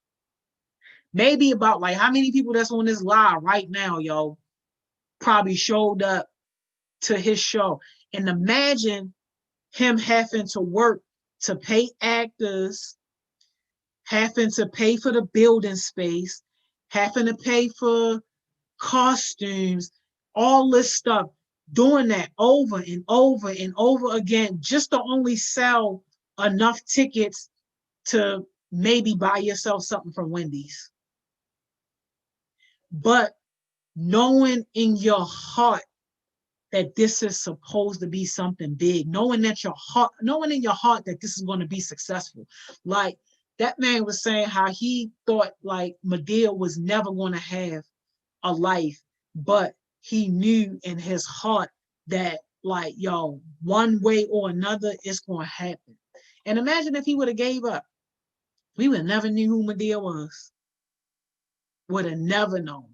Maybe about, like, how many people that's on this live right now, yo, probably showed up to his show. And imagine him having to work to pay actors, having to pay for the building space, having to pay for costumes, all this stuff, doing that over and over and over again, just to only sell enough tickets to maybe buy yourself something from Wendy's. But knowing in your heart that this is supposed to be something big, knowing in your heart that this is going to be successful. Like, that man was saying how he thought like Madea was never going to have a life, but he knew in his heart that, like, yo, one way or another, it's going to happen. And imagine if he would have gave up. We would have never knew who Madea was. Would have never known.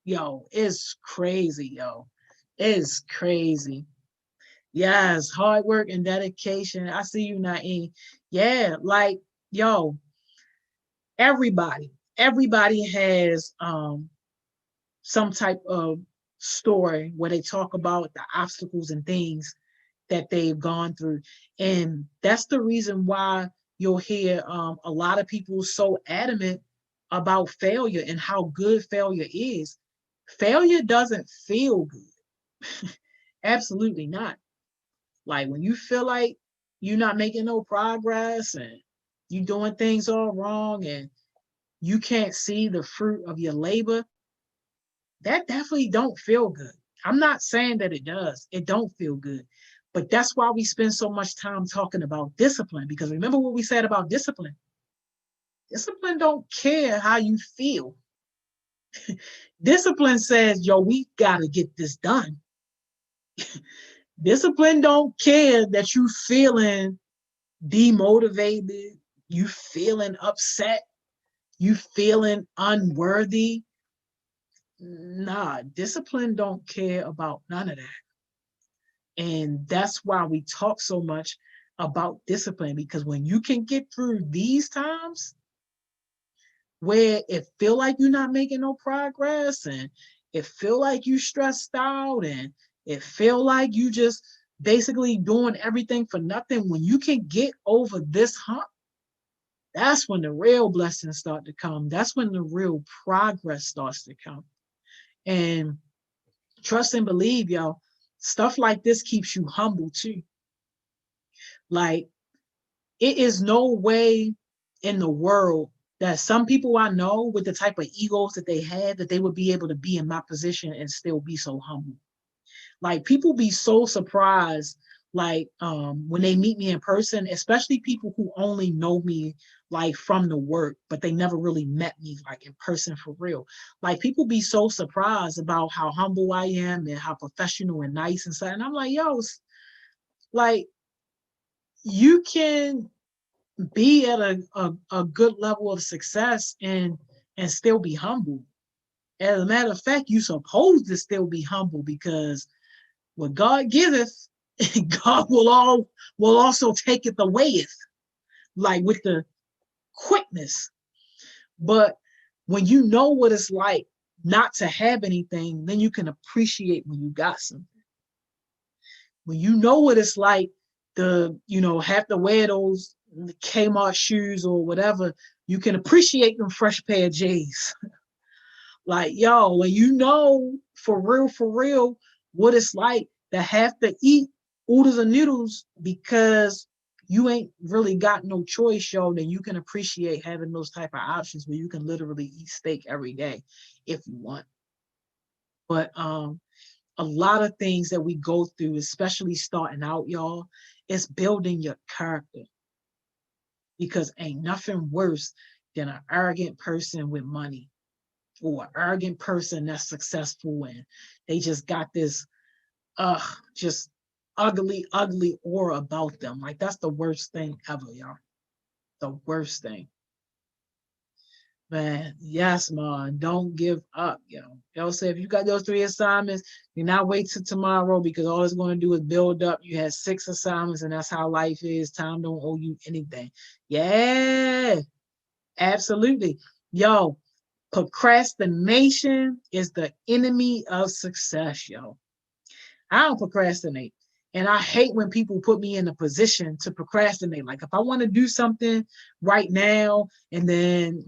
Yo, it's crazy, yo. It's crazy. Yes, hard work and dedication. I see you, Naeem. Yeah, like, yo, everybody has some type of story where they talk about the obstacles and things that they've gone through. And that's the reason why you'll hear a lot of people so adamant about failure and how good failure is. Failure doesn't feel good. Absolutely not. Like when you feel like you're not making no progress and you are doing things all wrong and you can't see the fruit of your labor, that definitely don't feel good. I'm not saying that it does. It don't feel good. But that's why we spend so much time talking about discipline. Because remember what we said about discipline. Discipline don't care how you feel. Discipline says, yo, we gotta get this done. Discipline don't care that you feeling demotivated, you feeling upset, you feeling unworthy. Nah, discipline don't care about none of that. And that's why we talk so much about discipline, because when you can get through these times where it feel like you're not making no progress and it feel like you stressed out and it feel like you just basically doing everything for nothing, when you can get over this hump, that's when the real blessings start to come. That's when the real progress starts to come. And trust and believe, y'all, stuff like this keeps you humble too. Like, it is no way in the world that some people I know with the type of egos that they have, that they would be able to be in my position and still be so humble. Like, people be so surprised, like when they meet me in person, especially people who only know me like from the work, but they never really met me like in person for real. Like, people be so surprised about how humble I am and how professional and nice and stuff. And I'm like, yo, like, you can be at a good level of success and still be humble. As a matter of fact, you're supposed to still be humble, because what God giveth, God will also take it away, like with the quickness. But when you know what it's like not to have anything, then you can appreciate when you got something. When you know what it's like to, have to wear those Kmart shoes or whatever, you can appreciate them fresh pair of J's. Like, yo, when you know for real, what it's like to have to eat oodles and noodles because you ain't really got no choice, yo, then you can appreciate having those type of options where you can literally eat steak every day if you want. But a lot of things that we go through, especially starting out, y'all, is building your character. Because ain't nothing worse than an arrogant person with money, or an arrogant person that's successful and they just got this just ugly aura about them. Like, that's the worst thing ever, y'all. The worst thing. Man, yes, man. Don't give up, yo. Yo, say if you got those 3 assignments, do not wait till tomorrow, because all it's going to do is build up. You had 6 assignments, and that's how life is. Time don't owe you anything. Yeah, absolutely. Yo, procrastination is the enemy of success, yo. I don't procrastinate. And I hate when people put me in a position to procrastinate. Like, if I want to do something right now, and then,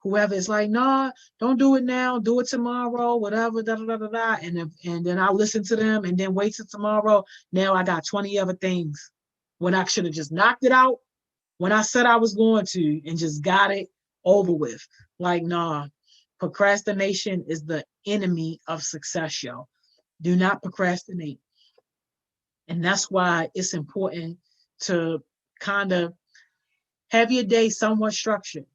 whoever is like, nah, don't do it now, do it tomorrow, whatever, da da da da da. And then I listen to them and then wait till tomorrow. Now I got 20 other things when I should have just knocked it out when I said I was going to and just got it over with. Like, nah, procrastination is the enemy of success, yo. Do not procrastinate. And that's why it's important to kind of have your day somewhat structured.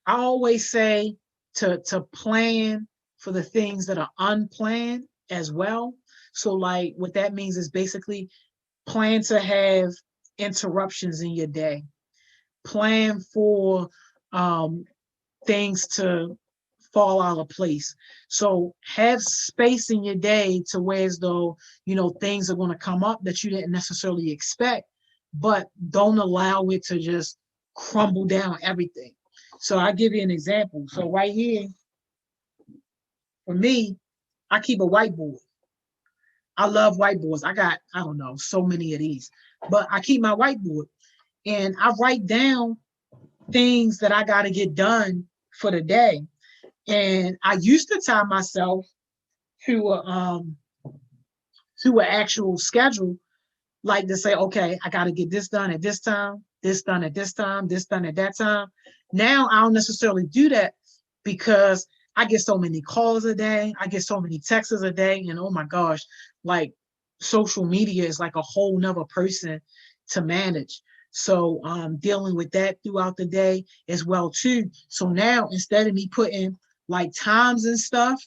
I always say to plan for the things that are unplanned as well. So, like, what that means is basically plan to have interruptions in your day. Plan for things to fall out of place. So have space in your day to where, as though, things are going to come up that you didn't necessarily expect, but don't allow it to just crumble down everything. So I'll give you an example. So right here, for me, I keep a whiteboard. I love whiteboards. I got, I don't know, so many of these, but I keep my whiteboard and I write down things that I got to get done for the day. And I used to tie myself to an actual schedule, like to say, okay, I got to get this done at this time, this done at this time, this done at that time. Now I don't necessarily do that because I get so many calls a day, I get so many texts a day, and oh my gosh, like social media is like a whole nother person to manage. So dealing with that throughout the day as well too. So now instead of me putting like times and stuff,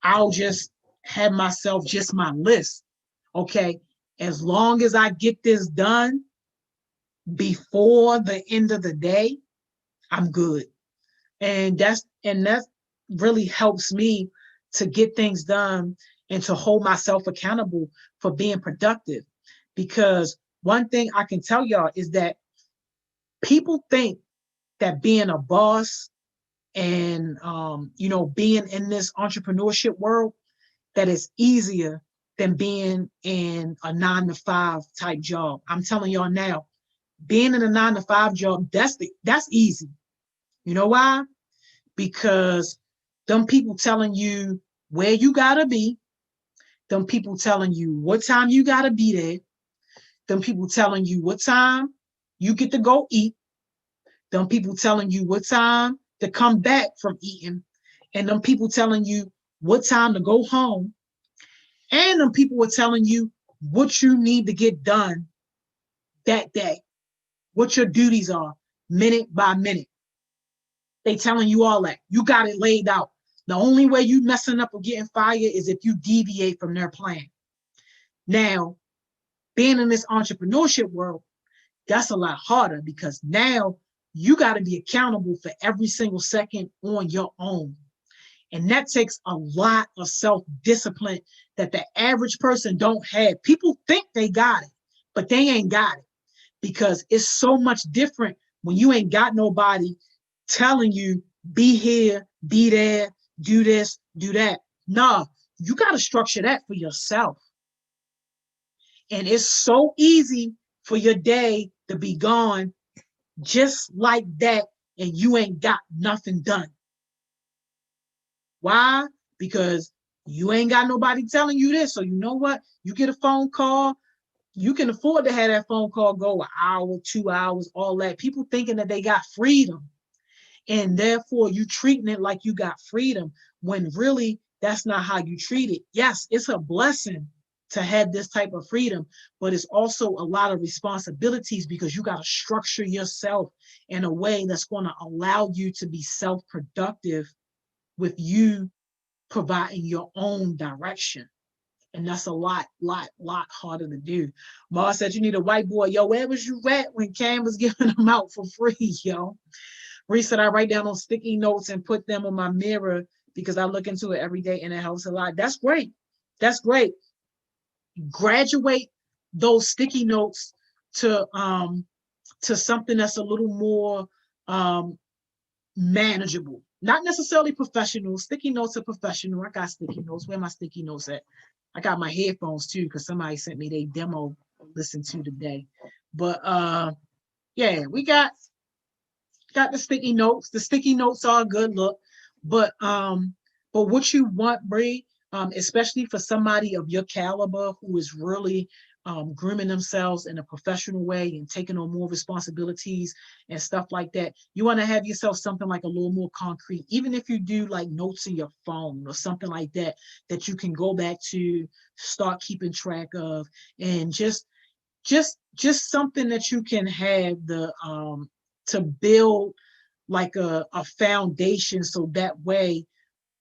I'll just have myself just my list. Okay. As long as I get this done before the end of the day, I'm good. And that really helps me to get things done and to hold myself accountable for being productive. Because one thing I can tell y'all is that people think that being a boss and being in this entrepreneurship world, that is easier than being in a 9 to 5 type job. I'm telling y'all now, being in a 9 to 5 job, that's easy. You know why? Because them people telling you where you gotta be, them people telling you what time you gotta be there, them people telling you what time you get to go eat, them people telling you what time to come back from eating, and them people telling you what time to go home, and them people were telling you what you need to get done that day, what your duties are, minute by minute. They telling you all that. You got it laid out. The only way you messing up or getting fired is if you deviate from their plan. Now, being in this entrepreneurship world, that's a lot harder because now you got to be accountable for every single second on your own. And that takes a lot of self-discipline that the average person don't have. People think they got it, but they ain't got it because it's so much different when you ain't got nobody telling you, be here, be there, do this, do that. Nah, you got to structure that for yourself. And it's so easy for your day to be gone just like that, and you ain't got nothing done. Why? Because you ain't got nobody telling you this. So you know what? You get a phone call, you can afford to have that phone call go an hour, 2 hours, all that. People thinking that they got freedom. And therefore you treating it like you got freedom when really that's not how you treat it. Yes, it's a blessing to have this type of freedom, but it's also a lot of responsibilities because you got to structure yourself in a way that's going to allow you to be self-productive with you providing your own direction. And that's a lot harder to do. Ma said you need a whiteboard. Yo, where was you at when Cam was giving them out for free, yo? Reese said I write down on sticky notes and put them on my mirror because I look into it every day and it helps a lot. That's great. That's great. Graduate those sticky notes to something that's a little more manageable. Not necessarily professional. Sticky notes are professional. I got sticky notes. Where my sticky notes at? I got my headphones too because somebody sent me their demo to listen to today. But yeah, we got the sticky notes. The sticky notes are a good look, but what you want, Bree, especially for somebody of your caliber who is really grooming themselves in a professional way and taking on more responsibilities and stuff like that, you want to have yourself something like a little more concrete, even if you do like notes in your phone or something like that, that you can go back to, start keeping track of, and just something that you can have the to build like a foundation so that way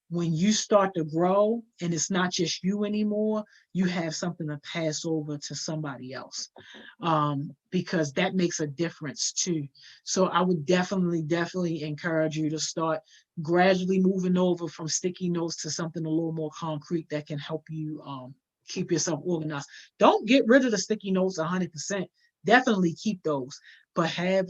when you start to grow and it's not just you anymore, you have something to pass over to somebody else, because that makes a difference too. So I would definitely encourage you to start gradually moving over from sticky notes to something a little more concrete that can help you keep yourself organized. Don't get rid of the sticky notes 100%. definitely keep those, but have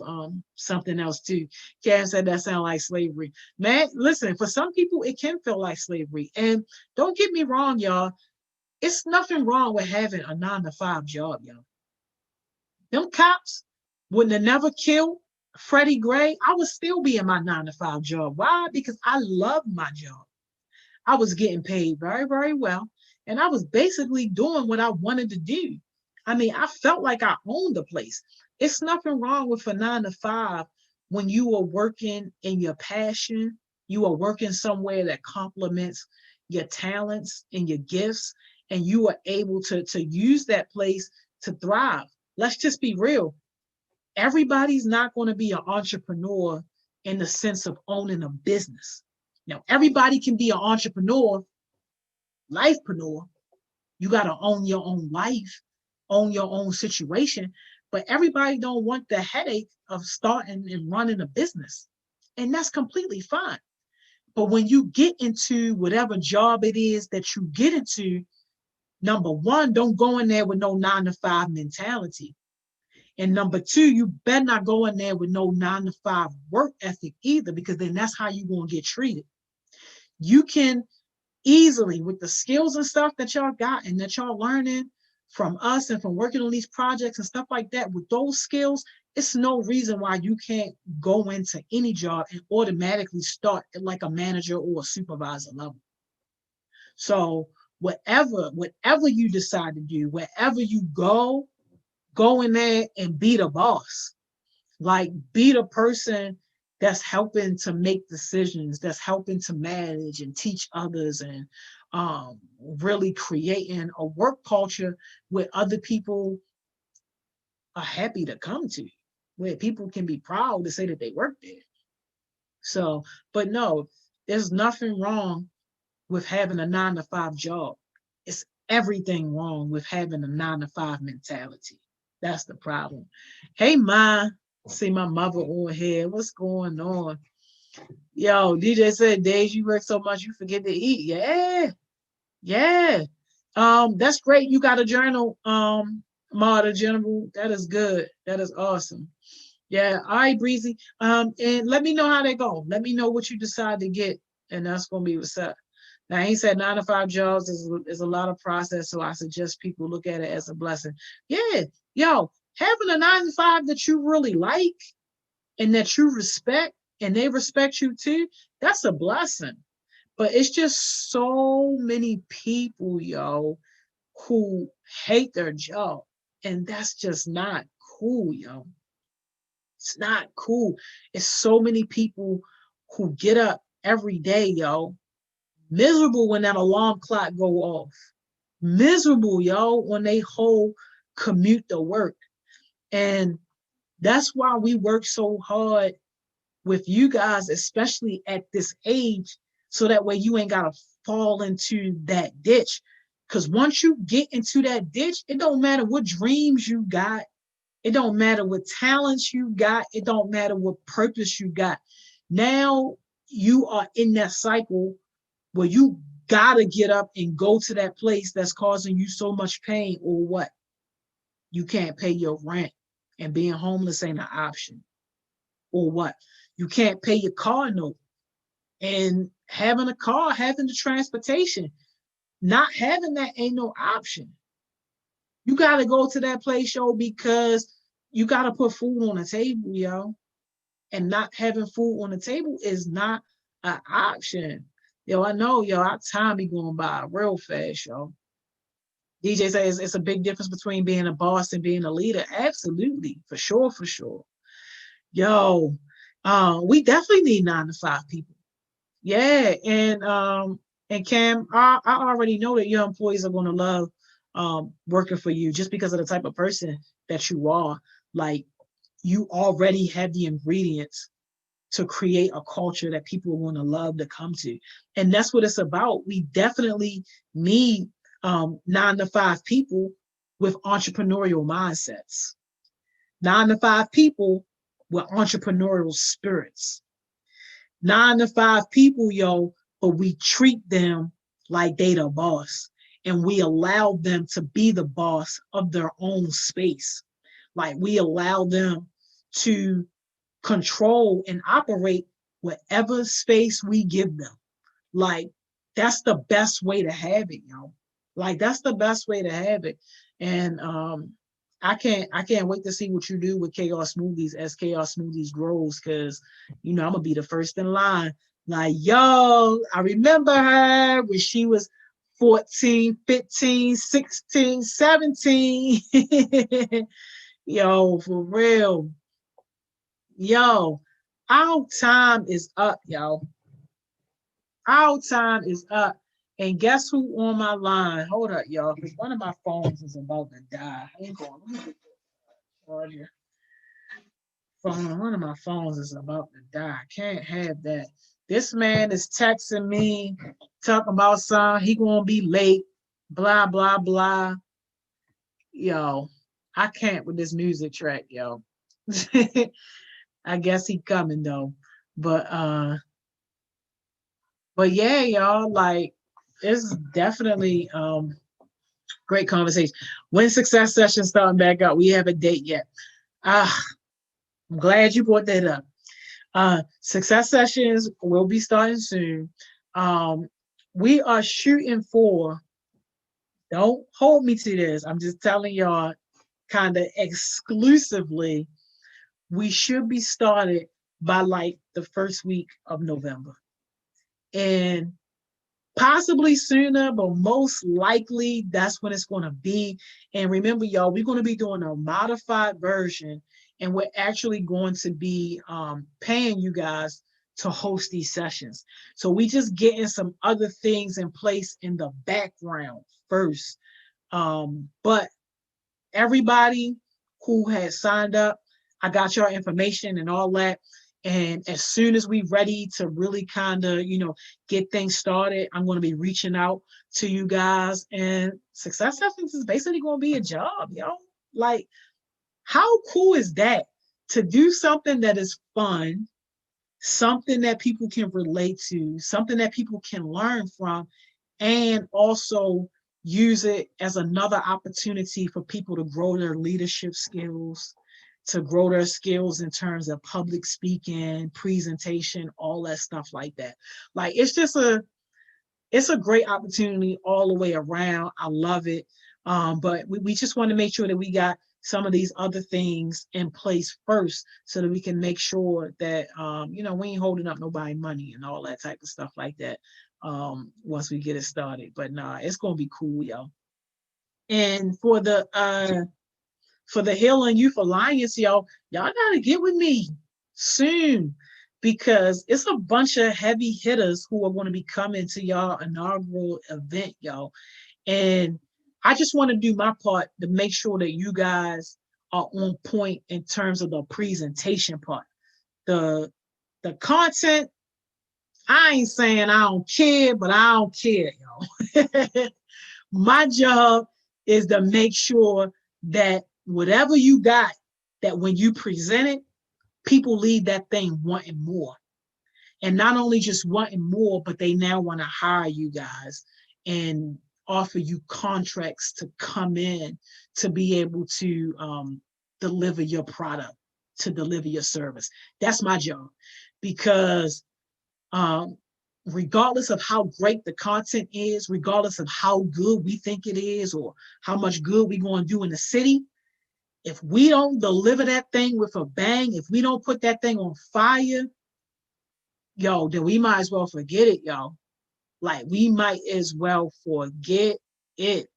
something else too. Karen said that sound like slavery. Man, listen, for some people it can feel like slavery. And don't get me wrong, y'all. It's nothing wrong with having a 9 to 5 job, y'all. Them cops wouldn't have never killed Freddie Gray. I would still be in my 9 to 5 job. Why? Because I love my job. I was getting paid very, very well. And I was basically doing what I wanted to do. I mean, I felt like I owned the place. It's nothing wrong with a 9 to 5 when you are working in your passion, you are working somewhere that complements your talents and your gifts, and you are able to use that place to thrive. Let's just be real. Everybody's not going to be an entrepreneur in the sense of owning a business. Now, everybody can be an entrepreneur, lifepreneur. You got to own your own life, own your own situation. But everybody don't want the headache of starting and running a business. And that's completely fine. But when you get into whatever job it is that you get into, number one, don't go in there with no 9 to 5 mentality. And number two, you better not go in there with no 9 to 5 work ethic either, because then that's how you're going to get treated. You can easily, with the skills and stuff that y'all got and that y'all learning from us and from working on these projects and stuff like that, with those skills, it's no reason why you can't go into any job and automatically start at like a manager or a supervisor level. So whatever you decide to do, wherever you go in there and be the boss. Like, be the person that's helping to make decisions, that's helping to manage and teach others, and really creating a work culture where other people are happy to come to, where people can be proud to say that they work there. So, but no, there's nothing wrong with having a 9 to 5 job. It's everything wrong with having a 9 to 5 mentality. That's the problem. Hey, Ma. See my mother on here. What's going on? Yo, DJ said, Days, you work so much you forget to eat. Yeah. Yeah. That's great. You got a journal, Ma, the general. That is good. That is awesome. Yeah. All right, Breezy. And let me know how they go. Let me know what you decide to get. And that's gonna be what's up. Now, he said 9 to 5 jobs is a lot of process, so I suggest people look at it as a blessing. Yeah, yo, having a 9 to 5 that you really like and that you respect and they respect you too, that's a blessing. But it's just so many people, yo, who hate their job, and that's just not cool, yo. It's not cool. It's so many people who get up every day, yo, miserable when that alarm clock go off. Miserable, yo, when they whole commute to work. And that's why we work so hard with you guys, especially at this age, so that way you ain't got to fall into that ditch. Because once you get into that ditch, it don't matter what dreams you got. It don't matter what talents you got. It don't matter what purpose you got. Now you are in that cycle where you gotta get up and go to that place that's causing you so much pain, or what? You can't pay your rent, and being homeless ain't an option. Or what? You can't pay your car note, and having a car, having the transportation, not having that ain't no option. You gotta go to that place, yo, because you gotta put food on the table, yo. And not having food on the table is not an option. Yo, I know, yo, our time be going by real fast, yo. DJ says it's a big difference between being a boss and being a leader. Absolutely, for sure, for sure. Yo, we definitely need 9 to 5 people. Yeah, and Cam, I already know that your employees are going to love working for you just because of the type of person that you are. Like, you already have the ingredients to create a culture that people are going to love to come to. And that's what it's about. We definitely need 9 to 5 people with entrepreneurial mindsets, 9 to 5 people with entrepreneurial spirits, 9 to 5 people, yo, but we treat them like they the boss, and we allow them to be the boss of their own space. Like we allow them to control and operate whatever space we give them. Like that's the best way to have it, Like that's the best way to have it. And I can't wait to see what you do with Chaos Smoothies as Chaos Smoothies grows, because I'm gonna be the first in line. Like, yo, I remember her when she was 14, 15, 16, 17. Yo, for real. Yo, our time is up, yo. Our time is up. And guess who on my line? Hold up, y'all, because one of my phones is about to die. Hang on, let me get the charger. One of my phones is about to die. I can't have that. This man is texting me, talking about something. He gonna be late. Blah blah blah. Yo, I can't with this music track, yo. I guess he coming though. But but yeah, y'all, like it's definitely great conversation. When Success Sessions starting back up, we have a date yet. I'm glad you brought that up. Success Sessions will be starting soon. We are shooting for, don't hold me to this, I'm just telling y'all kind of exclusively, we should be started by like the first week of November. And possibly sooner, but most likely that's when it's going to be. And remember, y'all, we're going to be doing a modified version, and we're actually going to be paying you guys to host these sessions. So we just getting some other things in place in the background first. But everybody who has signed up, I got your information and all that. And as soon as we're ready to really kind of, get things started, I'm going to be reaching out to you guys. And Success Sessions is basically going to be a job, yo. Like, how cool is that? To do something that is fun, something that people can relate to, something that people can learn from, and also use it as another opportunity for people to grow their leadership skills, to grow their skills in terms of public speaking, presentation, all that stuff like that. Like it's a great opportunity all the way around. I love it. But we just want to make sure that we got some of these other things in place first so that we can make sure that, we ain't holding up nobody money and all that type of stuff like that once we get it started. But nah, it's going to be cool, yo. And for the Healing Youth Alliance, y'all gotta get with me soon, because it's a bunch of heavy hitters who are going to be coming to y'all inaugural event, y'all. And I just want to do my part to make sure that you guys are on point in terms of the presentation part. The content, I ain't saying I don't care, but I don't care, y'all. My job is to make sure that whatever you got, that when you present it, people leave that thing wanting more. And not only just wanting more, but they now want to hire you guys and offer you contracts to come in to be able to deliver your product, to deliver your service. That's my job, because regardless of how great the content is, regardless of how good we think it is, or how much good we're going to do in the city, if we don't deliver that thing with a bang, if we don't put that thing on fire, yo, then we might as well forget it, y'all. Like, we might as well forget it.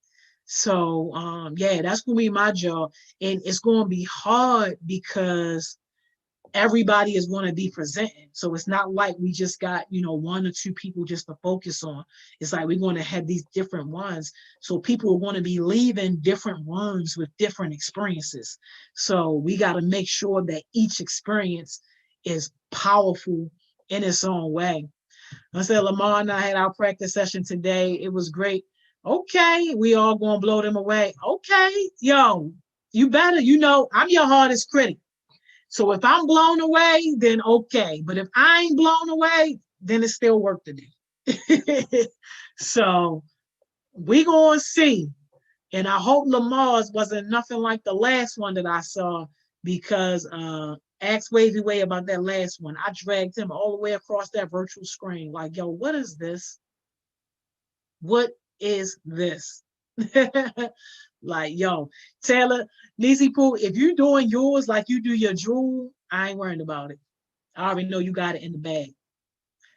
So, yeah, that's going to be my job. And it's going to be hard because everybody is going to be presenting. So it's not like we just got, one or two people just to focus on. It's like we're going to have these different ones. So people are going to be leaving different rooms with different experiences. So we got to make sure that each experience is powerful in its own way. I said, Lamar and I had our practice session today. It was great. Okay, we all going to blow them away. Okay, yo, you better, I'm your hardest critic. So if I'm blown away, then okay. But if I ain't blown away, then it's still work to do. So we gonna see. And I hope Lamar's wasn't nothing like the last one that I saw, because ask Wavy Way about that last one. I dragged him all the way across that virtual screen. Like, yo, what is this? What is this? Like, yo, Taylor, Niecy Pooh, if you doing yours like you do your jewel, I ain't worrying about it. I already know you got it in the bag.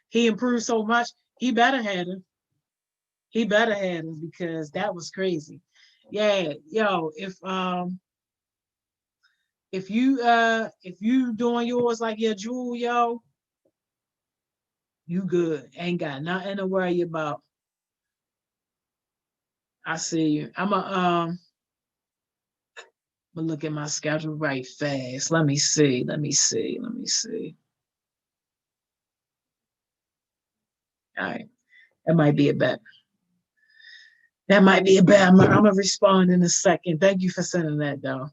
He improved so much, he better have it. He better have it, because that was crazy. Yeah, yo, if you doing yours like your jewel, yo, you good. Ain't got nothing to worry about. I see you. I'm gonna look at my schedule right fast. Let me see. Let me see. Let me see. All right. That might be a bet. That might be a bet. I'm gonna respond in a second. Thank you for sending that though.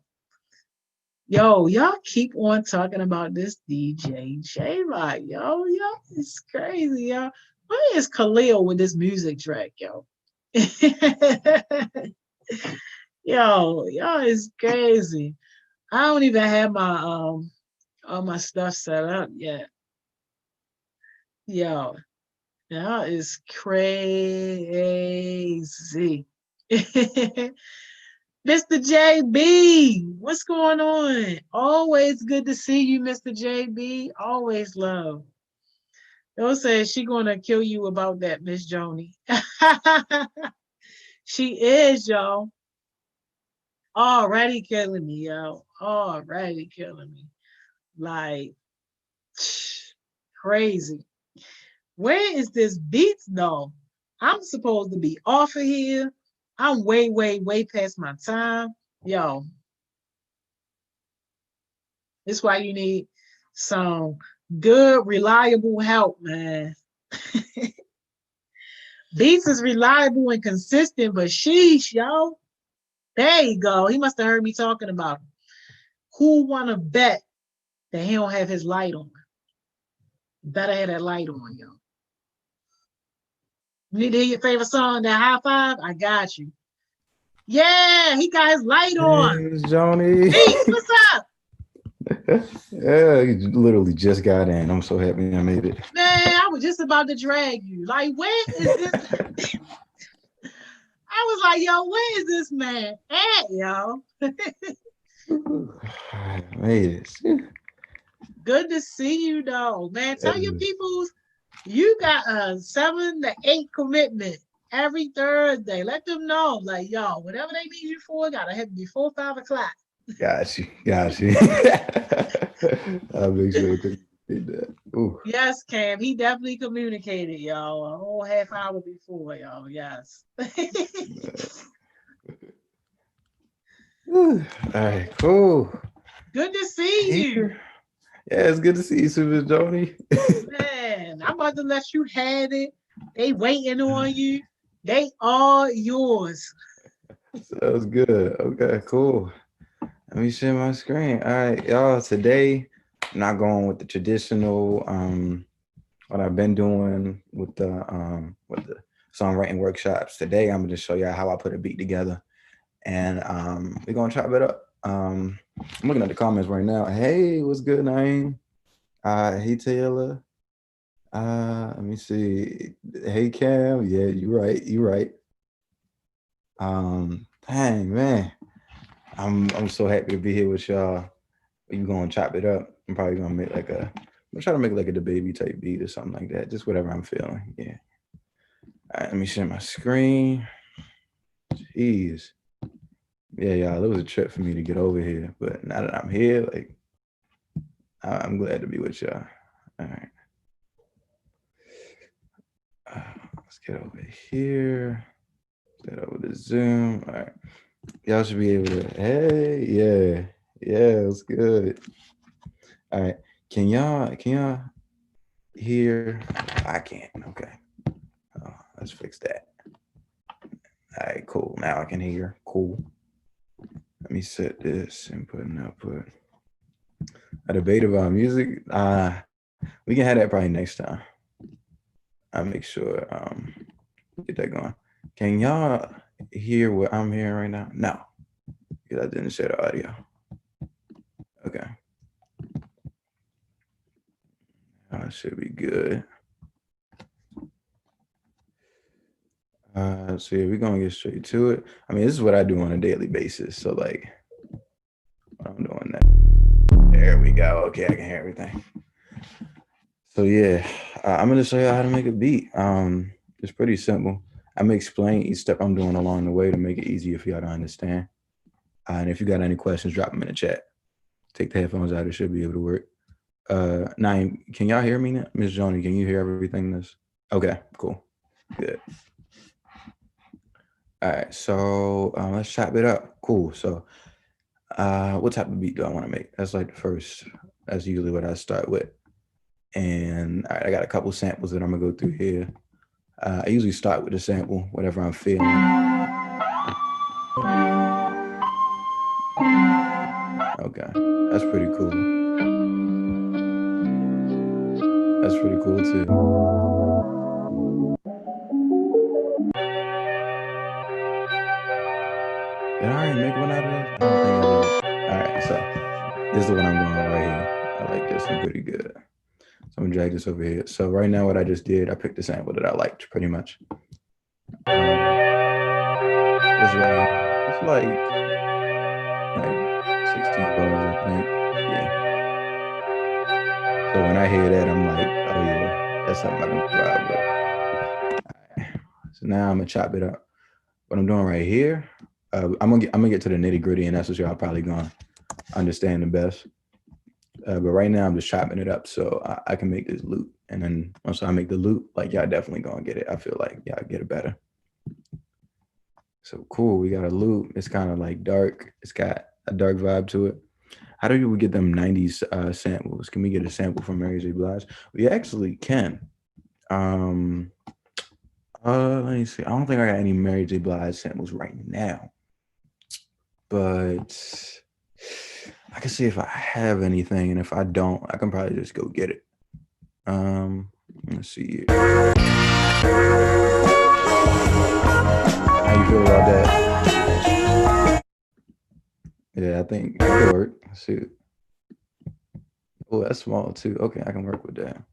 Yo, y'all keep on talking about this DJ J. Like, yo, it's crazy, yo. Where is Khalil with this music track, yo? Yo, it's crazy. I don't even have my all my stuff set up yet. Yo, that is crazy. Mr. JB, what's going on? Always good to see you, Mr. JB. Always love. Don't say she gonna kill you about that, Miss Joni. She is, y'all. Already killing me, yo. Already killing me. Like crazy. Where is this beats though? I'm supposed to be off of here. I'm way past my time. Yo, that's why you need some good, reliable help, man. Beats is reliable and consistent, but sheesh, yo. There you go. He must have heard me talking about him. Who wanna bet that he don't have his light on? Better have that light on, yo. You need to hear your favorite song, that high five? I got you. Yeah, he got his light on. Hey, Johnny. Beats, what's up? Yeah, you literally just got in. I'm so happy I made it. Man, I was just about to drag you. Like, where is this? I was like, yo, where is this man at, yo? I made it. Good to see you, though. Man, tell your Yes. peoples you got a 7 to 8 commitment every Thursday. Let them know, like, yo, whatever they need you for, gotta have before 5 o'clock. Got you. Got you. I'll make sure to communicate that. Ooh. Yes, Cam, he definitely communicated, yo, a whole half hour before, yo. Yes. All right, cool. Good to see you. Here. Yeah, it's good to see you, Super Joni. Man, I'm about to let you have it. They waiting on you. They are yours. Sounds good. Okay, cool. Let me share my screen. All right, y'all. Today, I'm not going with the traditional what I've been doing with the songwriting workshops. Today, I'm gonna show y'all how I put a beat together, and we're gonna chop it up. I'm looking at the comments right now. Hey, what's good, Naeem? Hey Taylor. Let me see. Hey Cam. Yeah, you right. You right. Dang man, I'm so happy to be here with y'all. You gonna chop it up? I'm probably gonna make like a. I'm trying to make like a the baby type beat or something like that. Just whatever I'm feeling. Yeah. All right, let me share my screen. Jeez. Yeah, y'all. It was a trip for me to get over here, but now that I'm here, like I'm glad to be with y'all. All right. Let's get over here. Get over the Zoom. All right. Y'all should be able to. Hey, yeah, it's good. All right. Can y'all hear? I can't. Okay. Oh, let's fix that. All right, cool. Now I can hear. Cool. Let me set this input and output. A debate about music. We can have that probably next time. I'll make sure get that going. Can y'all hear what I'm hearing right now? No, because I didn't share the audio. Okay, that should be good. So yeah, we're gonna get straight to it. I mean, this is what I do on a daily basis. So like, what I'm doing now. There we go. Okay, I can hear everything. So yeah, I'm gonna show you how to make a beat. It's pretty simple. I'm gonna explain each step I'm doing along the way to make it easier for y'all to understand. And if you got any questions, drop them in the chat. Take the headphones out; it should be able to work. Naeem, can y'all hear me now? Miss Joni, can you hear everything? This okay? Cool, good. All right, so let's chop it up. Cool. So, what type of beat do I want to make? That's like the first. That's usually what I start with. And all right, I got a couple samples that I'm gonna go through here. I usually start with a sample, whatever I'm feeling. Okay, that's pretty cool. That's pretty cool too. Did I already make one out of this? I don't think I did. All right, so this is the one I'm going right here. I like this one pretty good. So I'm gonna drag this over here. So right now, what I just did, I picked a sample that I liked pretty much. This right here. It's like 16 bars, I think. Yeah. So when I hear that, I'm like, oh yeah, that's something I can vibe with. All right. So now I'm gonna chop it up. What I'm doing right here, I'm gonna get to the nitty gritty, and that's what y'all probably gonna understand the best. But right now, I'm just chopping it up so I can make this loop, and then once I make the loop, like y'all definitely gonna get it. I feel like y'all get it better. So cool, we got a loop. It's kind of like dark. It's got a dark vibe to it. How do we get them 90s samples? Can we get a sample from Mary J. Blige? We actually can. Um, Let me see. I don't think I got any Mary J. Blige samples right now, but I can see if I have anything, and if I don't, I can probably just go get it. Let's see. How you feel about that? Yeah, I think that could work. Let's see. Oh, that's small too. Okay, I can work with that.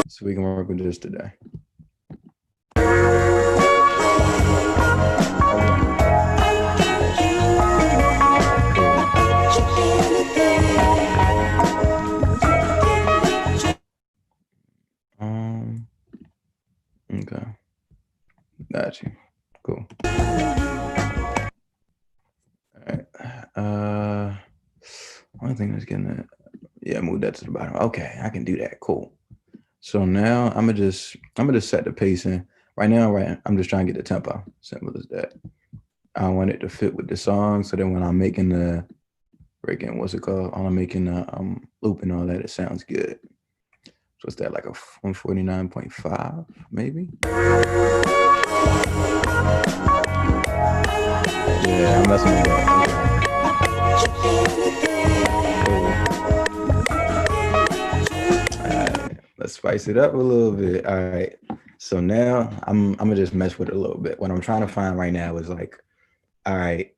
So we can work with this today. Okay. Got you. Cool. All right. Only thing that's getting that. Yeah, move that to the bottom. Okay, I can do that. Cool. So now I'm gonna just set the pacing. Right now, right, I'm just trying to get the tempo. Simple as that. I want it to fit with the song, so then when I'm making the breaking, what's it called? When I'm making the loop and all that, it sounds good. So it's that like a 149.5, maybe? Yeah, I'm messing with that. Alright, let's spice it up a little bit. All right. So now I'm gonna just mess with it a little bit. What I'm trying to find right now is like, all right,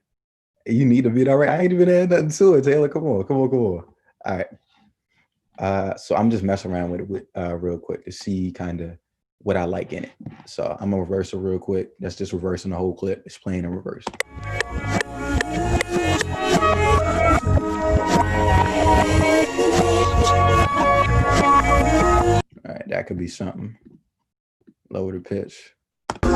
you need to beat. All right. I ain't even had nothing to it, Taylor. Come on, come on, come on. All right. So I'm just messing around with it real quick to see kind of what I like in it. So I'm gonna reverse it real quick. That's just reversing the whole clip. It's playing in reverse. All right, that could be something. Lower the pitch. I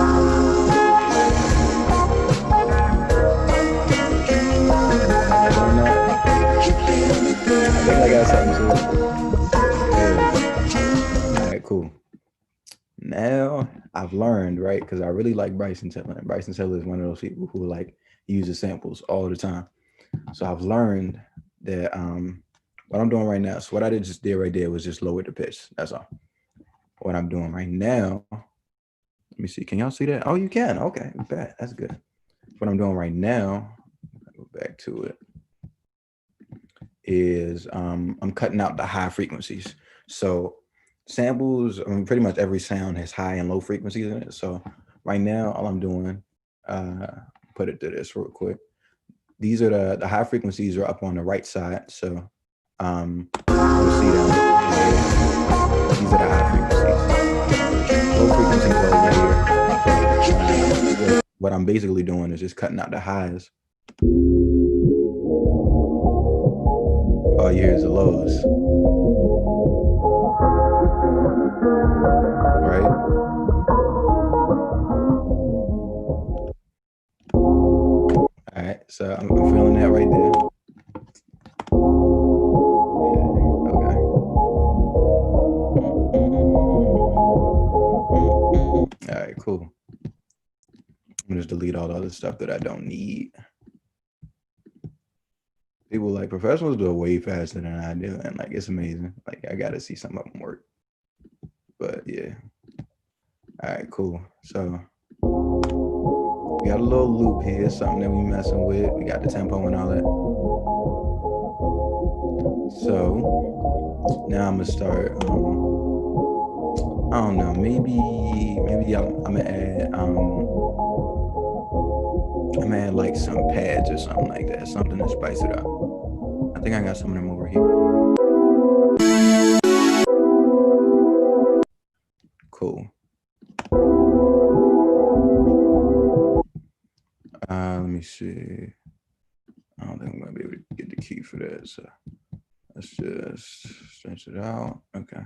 think I got something to it. Yeah. All right, cool. Now I've learned, right? Because I really like Bryson Tiller. And Bryson Tiller is one of those people who like uses samples all the time. So I've learned that what I'm doing right now. So what I just did right there was just lower the pitch. That's all. What I'm doing right now. Let me see. Can y'all see that? Oh, you can. Okay, bad. That's good. What I'm doing right now. Go back to it. Is I'm cutting out the high frequencies. So samples, I mean, pretty much every sound has high and low frequencies in it. So right now, all I'm doing, put it to this real quick. These are the high frequencies are up on the right side. So you'll see them. These are the high frequencies. Low frequencies are over here. What I'm basically doing is just cutting out the highs. All you hear is the lows. Right? All right, so I'm feeling that right there. Okay. All right, cool. I'm gonna just delete all the other stuff that I don't need. People like professionals do it way faster than I do, and like it's amazing. Like I gotta see some of them work. But yeah. All right, cool. So we got a little loop here, something that we messing with. We got the tempo and all that. So now I'm gonna start. I don't know. Maybe I'm gonna add. I'm gonna add like some pads or something like that, something to spice it up. I think I got some of them over here. Cool. Let me see. I don't think I'm gonna be able to get the key for that. So let's just stretch it out. Okay.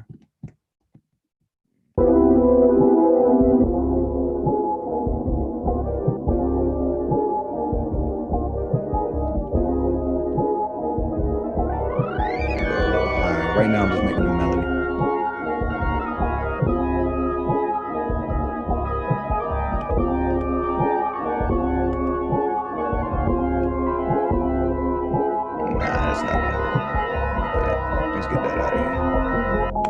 Right now I'm just making a melody. Nah, that's not gonna work. But let's get that out of here.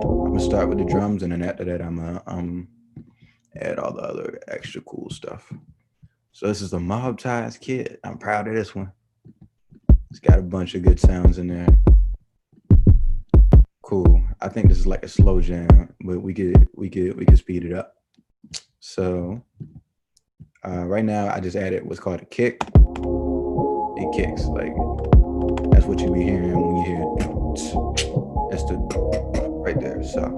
I'm gonna start with the drums, and then after that I'm gonna add all the other extra cool stuff. So this is the Mob Ties kit. I'm proud of this one. It's got a bunch of good sounds in there. Cool. I think this is like a slow jam, but we could speed it up. So right now I just added what's called a kick. It kicks, like that's what you be hearing when you hear that's the right there. So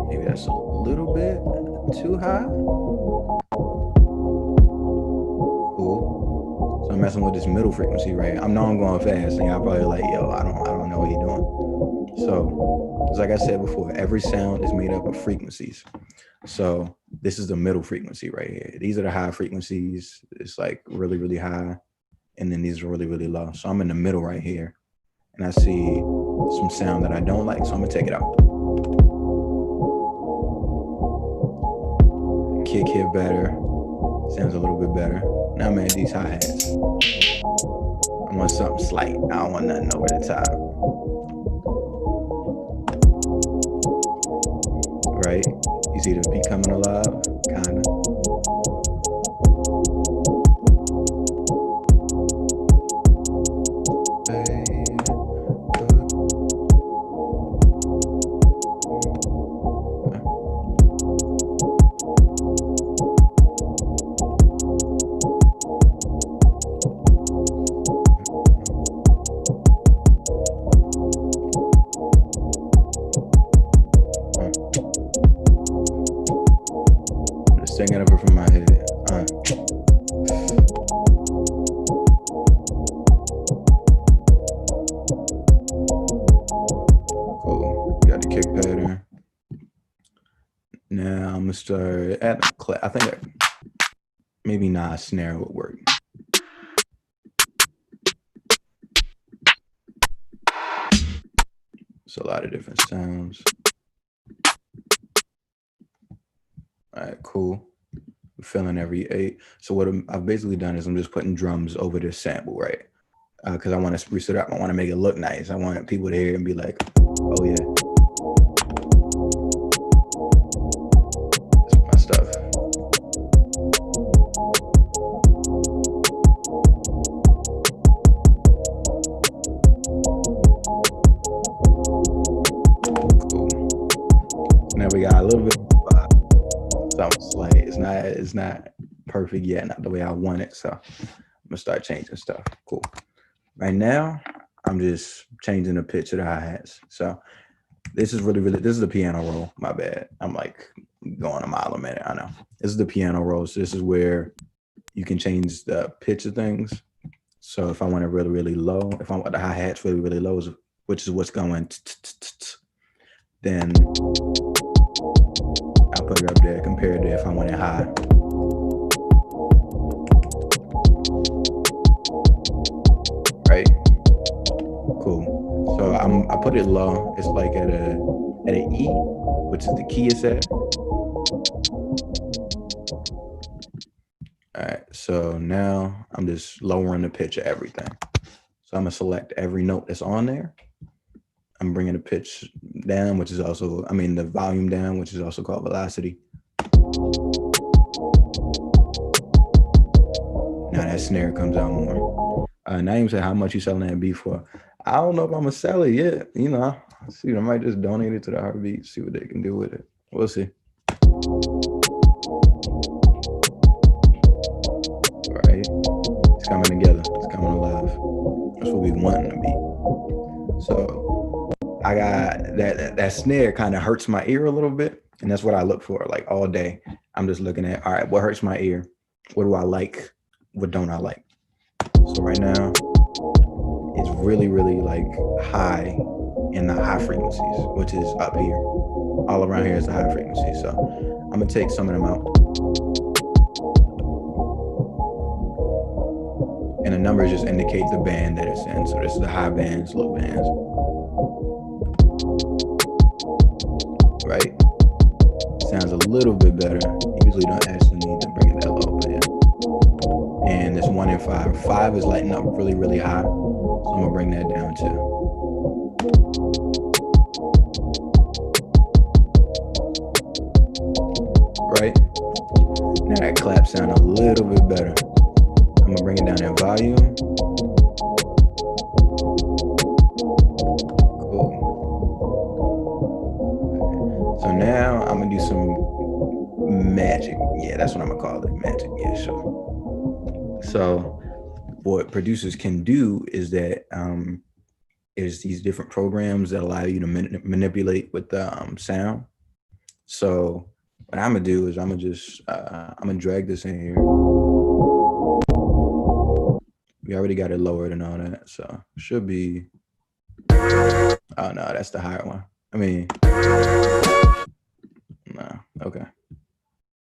maybe that's a little bit too high. Cool. So I'm messing with this middle frequency, right? I know I'm going fast, and y'all probably like, yo, I don't know what you're doing. So, like I said before, every sound is made up of frequencies. So this is the middle frequency right here. These are the high frequencies. It's like really, really high. And then these are really, really low. So I'm in the middle right here. And I see some sound that I don't like, so I'm gonna take it out. Kick here better. Sounds a little bit better. Now I'm at these hi-hats. I want something slight. I don't want nothing over the top. Right? You see the beat coming alive? Kinda. Singing over from my head. Cool. Got the kick pattern. Now I'm gonna start at the clap. I think maybe not a snare would work. It's a lot of different sounds. All right, cool. I'm feeling every 8. So what I've basically done is I'm just putting drums over this sample, right? Because I want to spruce it up. I want to make it look nice. I want people to hear it and be like, oh yeah. That's my stuff. Cool. Now we got a little bit of vibe. almost like it's not perfect yet, not the way I want it. So I'm gonna start changing stuff. Cool. Right now, I'm just changing the pitch of the hi-hats. So this is this is the piano roll. My bad. I'm like going a mile a minute. I know. This is the piano roll. So this is where you can change the pitch of things. So if I want it really, really low, if I want the hi-hats really, really low, which is what's going, then I'll put it up there compared to if I want it high. Right? Cool. So I put it low. It's like at an E, which is the key it's at. All right, so now I'm just lowering the pitch of everything. So I'm gonna select every note that's on there. I'm bringing the pitch down, which is also, the volume down, which is also called velocity. Now that snare comes out more. Naeem said, how much you selling that beat for? I don't know if I'm gonna sell it yet. See, I might just donate it to the Heartbeat, see what they can do with it. We'll see. Right, it's coming together. It's coming alive. That's what we want in the beat. So I got that snare kind of hurts my ear a little bit, and that's what I look for. Like all day, I'm just looking at, all right, what hurts my ear? What do I like? What don't I like? So right now, it's really, really like high in the high frequencies, which is up here. All around here is the high frequency. So I'm gonna take some of them out. And the numbers just indicate the band that it's in. So this is the high bands, low bands. Right? Sounds a little bit better. Usually don't actually need to bring it that low, but yeah. And this 1 and 5. 5 is lighting up really, really high. So I'm gonna bring that down too. Right? Now that clap sound a little bit better. I'm gonna bring it down in volume. Cool. So now I'm gonna do some magic. Yeah, that's what I'm gonna call it, magic. Yeah, sure. So what producers can do is that there's these different programs that allow you to manipulate with the sound. So what I'm gonna do is I'm gonna drag this in here. We already got it lowered and all that, so should be. Oh no, that's the higher one. No, okay.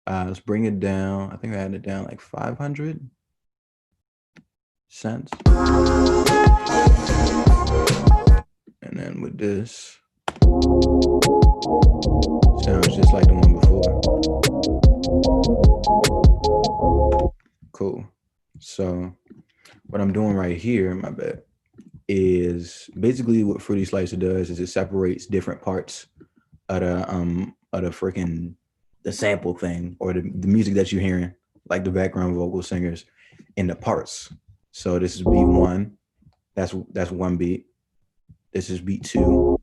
Let's bring it down. I think I had it down like 500 cents. And then with this, sounds just like the one before. Cool. So what I'm doing right here, my bad, is basically what Fruity Slicer does is it separates different parts of the sample thing or the music that you're hearing, like the background vocal singers, into parts. So this is beat 1. That's one beat. This is beat 2.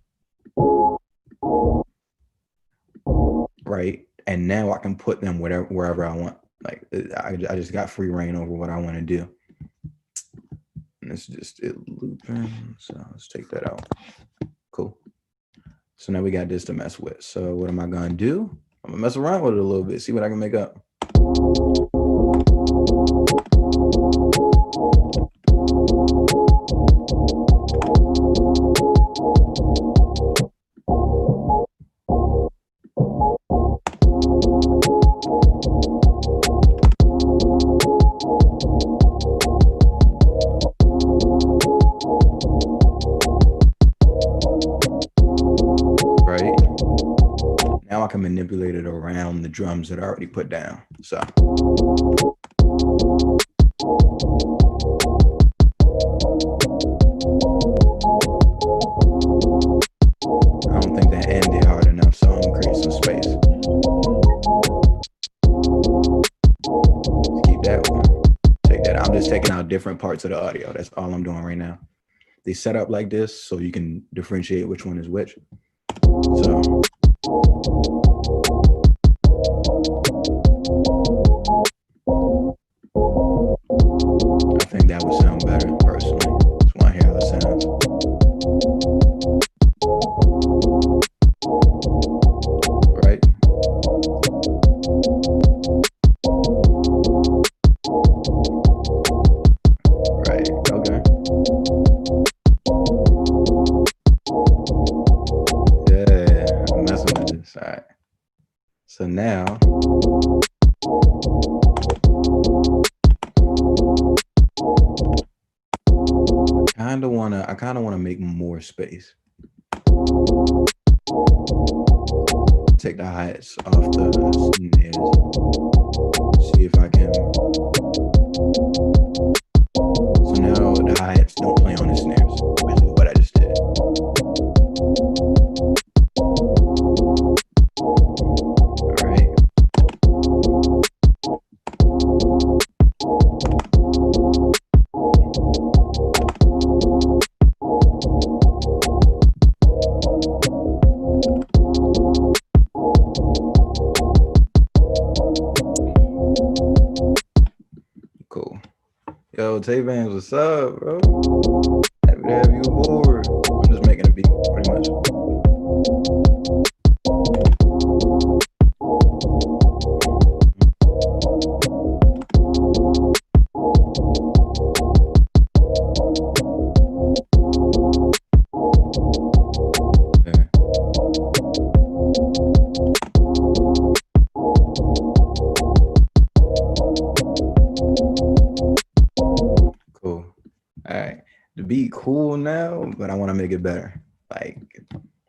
Right? And now I can put them wherever I want. Like I just got free reign over what I want to do. And it's just it looping. So let's take that out. Cool. So now we got this to mess with. So what am I gonna do? I'm gonna mess around with it a little bit, see what I can make up. Now I can manipulate it around the drums that I already put down. So. I don't think that ended hard enough, so I'm gonna create some space. Just keep that one. Take that. I'm just taking out different parts of the audio. That's all I'm doing right now. They set up like this so you can differentiate which one is which. So. So now, I kind of wanna make more space. Take the hi-hats off the snares. See if I can. So now the hi-hats don't play on the snares. Basically what I just did. All right. Cool. Yo, Tay Vans, what's up, bro? Happy to have you aboard. I'm just making a beat, pretty much. Yeah. Cool. All right. The beat cool now, but I want to make it better. Like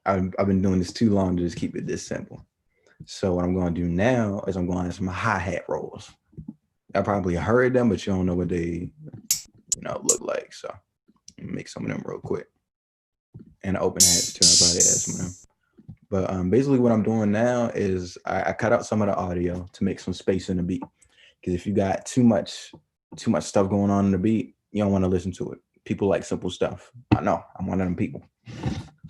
I've been doing this too long to just keep it this simple. So what I'm going to do now is I'm going to add some hi-hat rolls. I probably heard them, but you don't know what they, look like. So make some of them real quick. And open hats too. I probably add some of them. But basically what I'm doing now is I cut out some of the audio to make some space in the beat. Because if you got too much stuff going on in the beat, you don't want to listen to it. People like simple stuff. I know, I'm one of them people.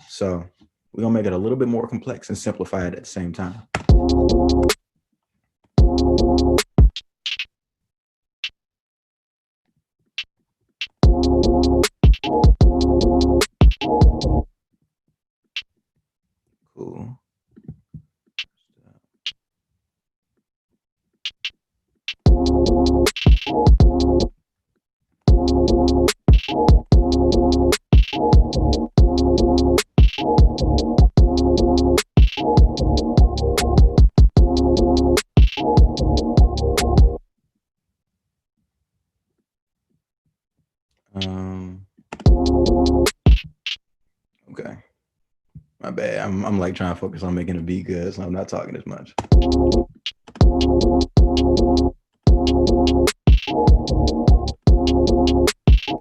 So we're gonna make it a little bit more complex and simplify it at the same time. Cool. Okay. My bad. I'm like trying to focus on making it be good, so I'm not talking as much.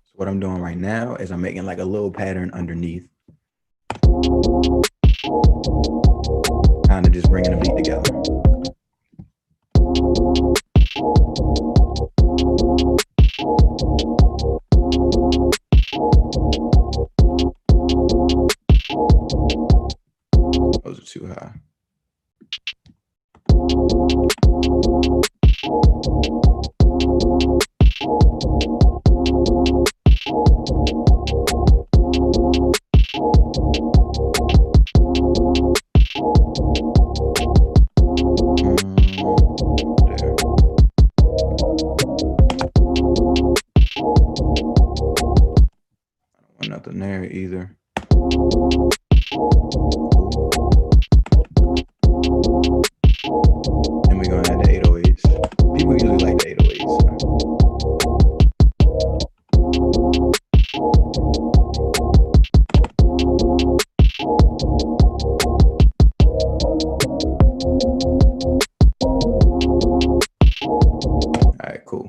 So what I'm doing right now is I'm making like a little pattern underneath. Kind of just bringing the beat together. Those are too high. Nothing there either. And we're gonna add the 808s. People usually like the 808s. All right, cool.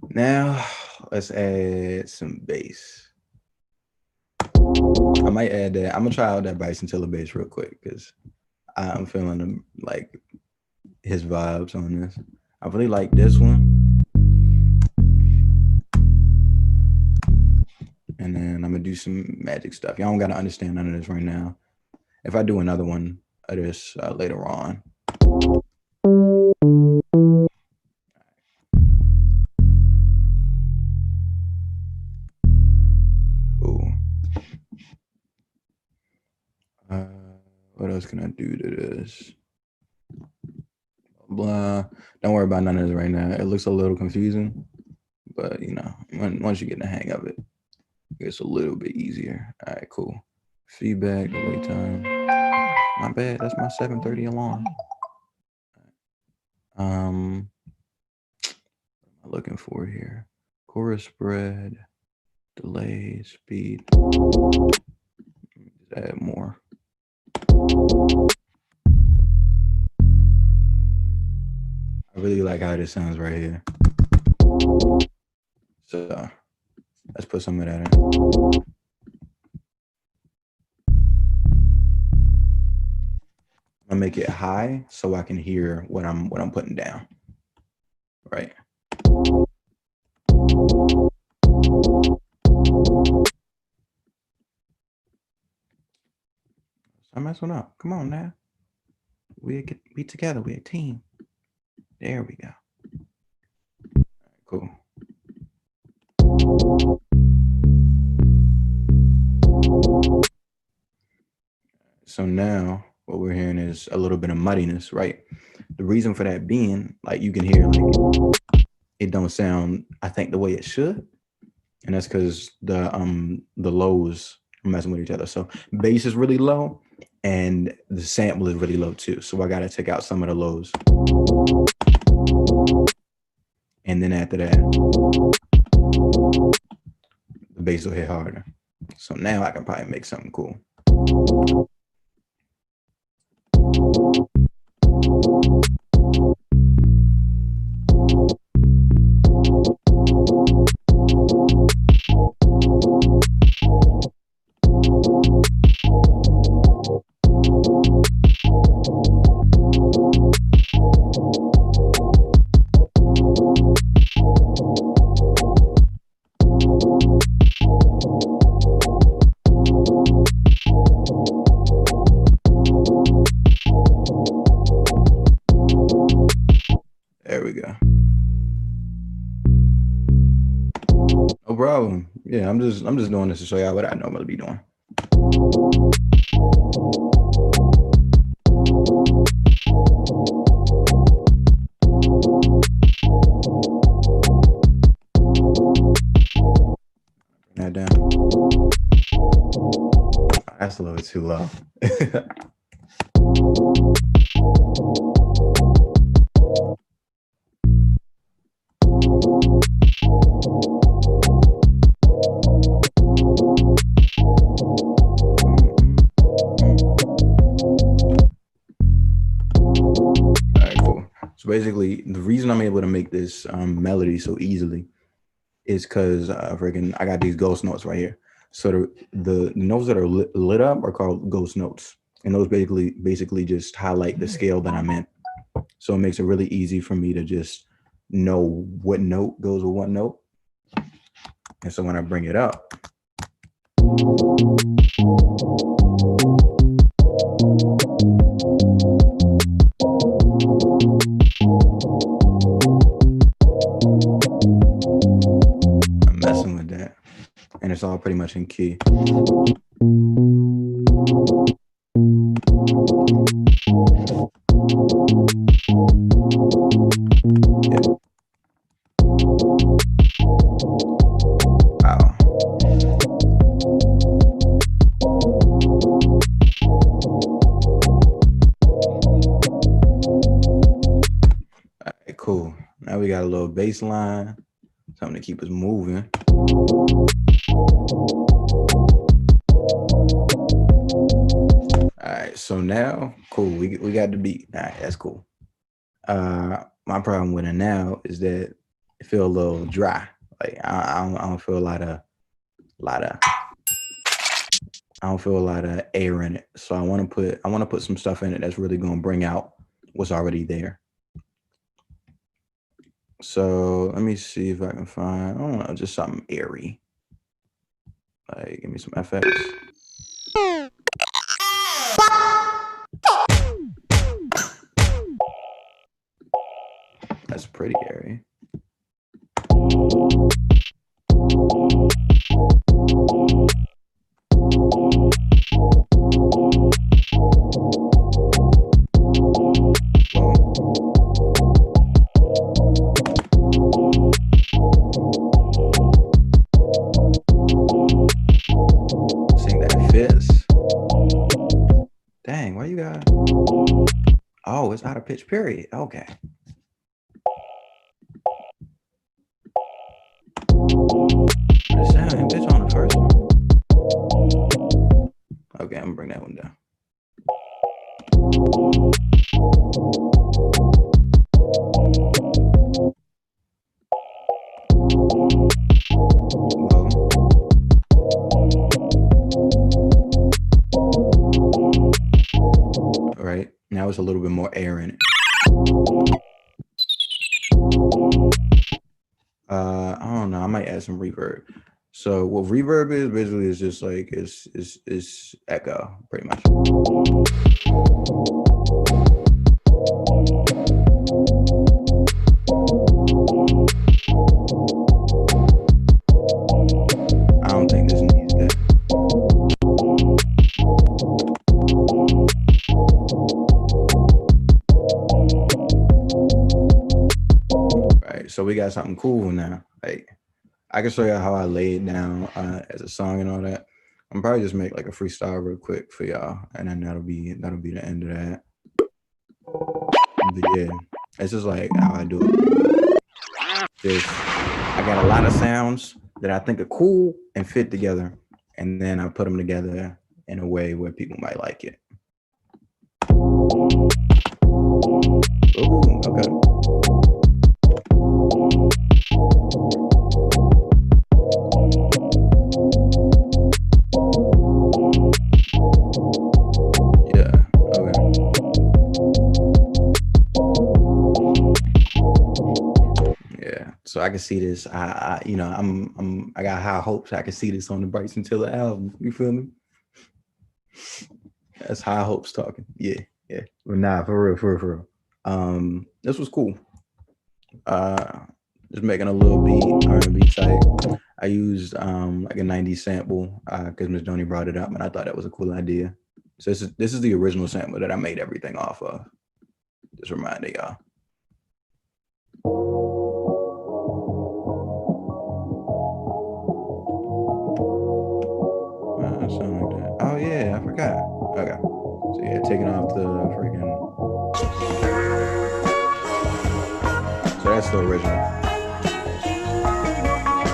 Now let's add some bass. I might add that. I'm gonna try out that Bryson Tiller bass real quick because I'm feeling like his vibes on this. I really like this one. And then I'm gonna do some magic stuff. Y'all don't gotta understand none of this right now. If I do another one of this later on. Cool. What else can I do to this? Blah. Don't worry about none of this right now. It looks a little confusing, but once you get the hang of it, it's a little bit easier. All right, cool. Feedback, wait time. My bad, that's my 7:30 alarm. What am I looking for here? Chorus spread, delay, speed. Just add more. I really like how this sounds right here. So let's put some of that in. I'm gonna make it high so I can hear what I'm putting down. Right. I'm messing up. Come on now. We together. We're a team. There we go. Cool. So now what we're hearing is a little bit of muddiness, right? The reason for that being, like you can hear, like it don't sound, I think, the way it should, and that's because the lows are messing with each other. So bass is really low, and the sample is really low too. So I got to take out some of the lows, and then after that, the bass will hit harder. So now I can probably make something cool. There we go. No problem. Yeah, I'm just doing this to show y'all what I normally be doing. Bring that down. Oh, that's a little bit too low. So basically, the reason I'm able to make this melody so easily is because I got these ghost notes right here. So the notes that are lit up are called ghost notes, and those basically just highlight the scale that I'm in. So it makes it really easy for me to just know what note goes with what note. And so when I bring it up, I'm messing with that, and it's all pretty much in key. Cool. Now we got a little bass line, something to keep us moving. All right, so now, cool, we got the beat. All right, that's cool. My problem with it now is that it feel a little dry. Like I don't feel a lot of I don't feel a lot of air in it. So I want to put some stuff in it that's really going to bring out what's already there. So let me see if I can find, I don't know, just something airy. Like, give me some FX. That's pretty airy. Dang, why you got? Oh, it's out of pitch, period. Okay. The sound and pitch on the first one. Okay, I'm gonna bring that one down. Well, all right. Now it's a little bit more air in it. I don't know. I might add some reverb. So what reverb is basically is just like is echo pretty much. I don't think this needs that. Right. So we got something cool now. Like I can show you how I lay it down as a song and all that. I'm probably just make like a freestyle real quick for y'all, and then that'll be the end of that. But yeah, it's just like how I do it. Just I got a lot of sounds that I think are cool and fit together, and then I put them together in a way where people might like it. Ooh, okay. Yeah, okay. Yeah, so I can see this. I got high hopes. I can see this on the Bryson Tiller album. You feel me? That's high hopes talking. Yeah, yeah. But nah, for real, for real. This was cool. Just making a little beat, R&B type. I used like a 90s sample because Miss Joni brought it up, and I thought that was a cool idea. So this is the original sample that I made everything off of. Just reminding y'all. Something like that. Oh yeah, I forgot. Okay. So yeah, taking off the freaking. So that's the original.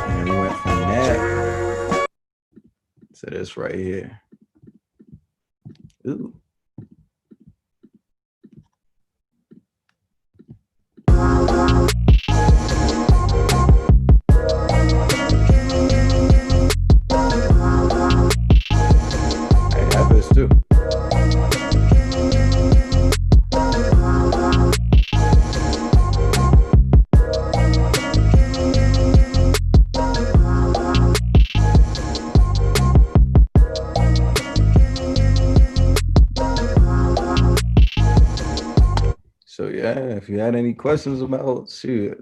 And we went from that to this right here. Ooh. Hey, that fits too. So yeah, if you had any questions about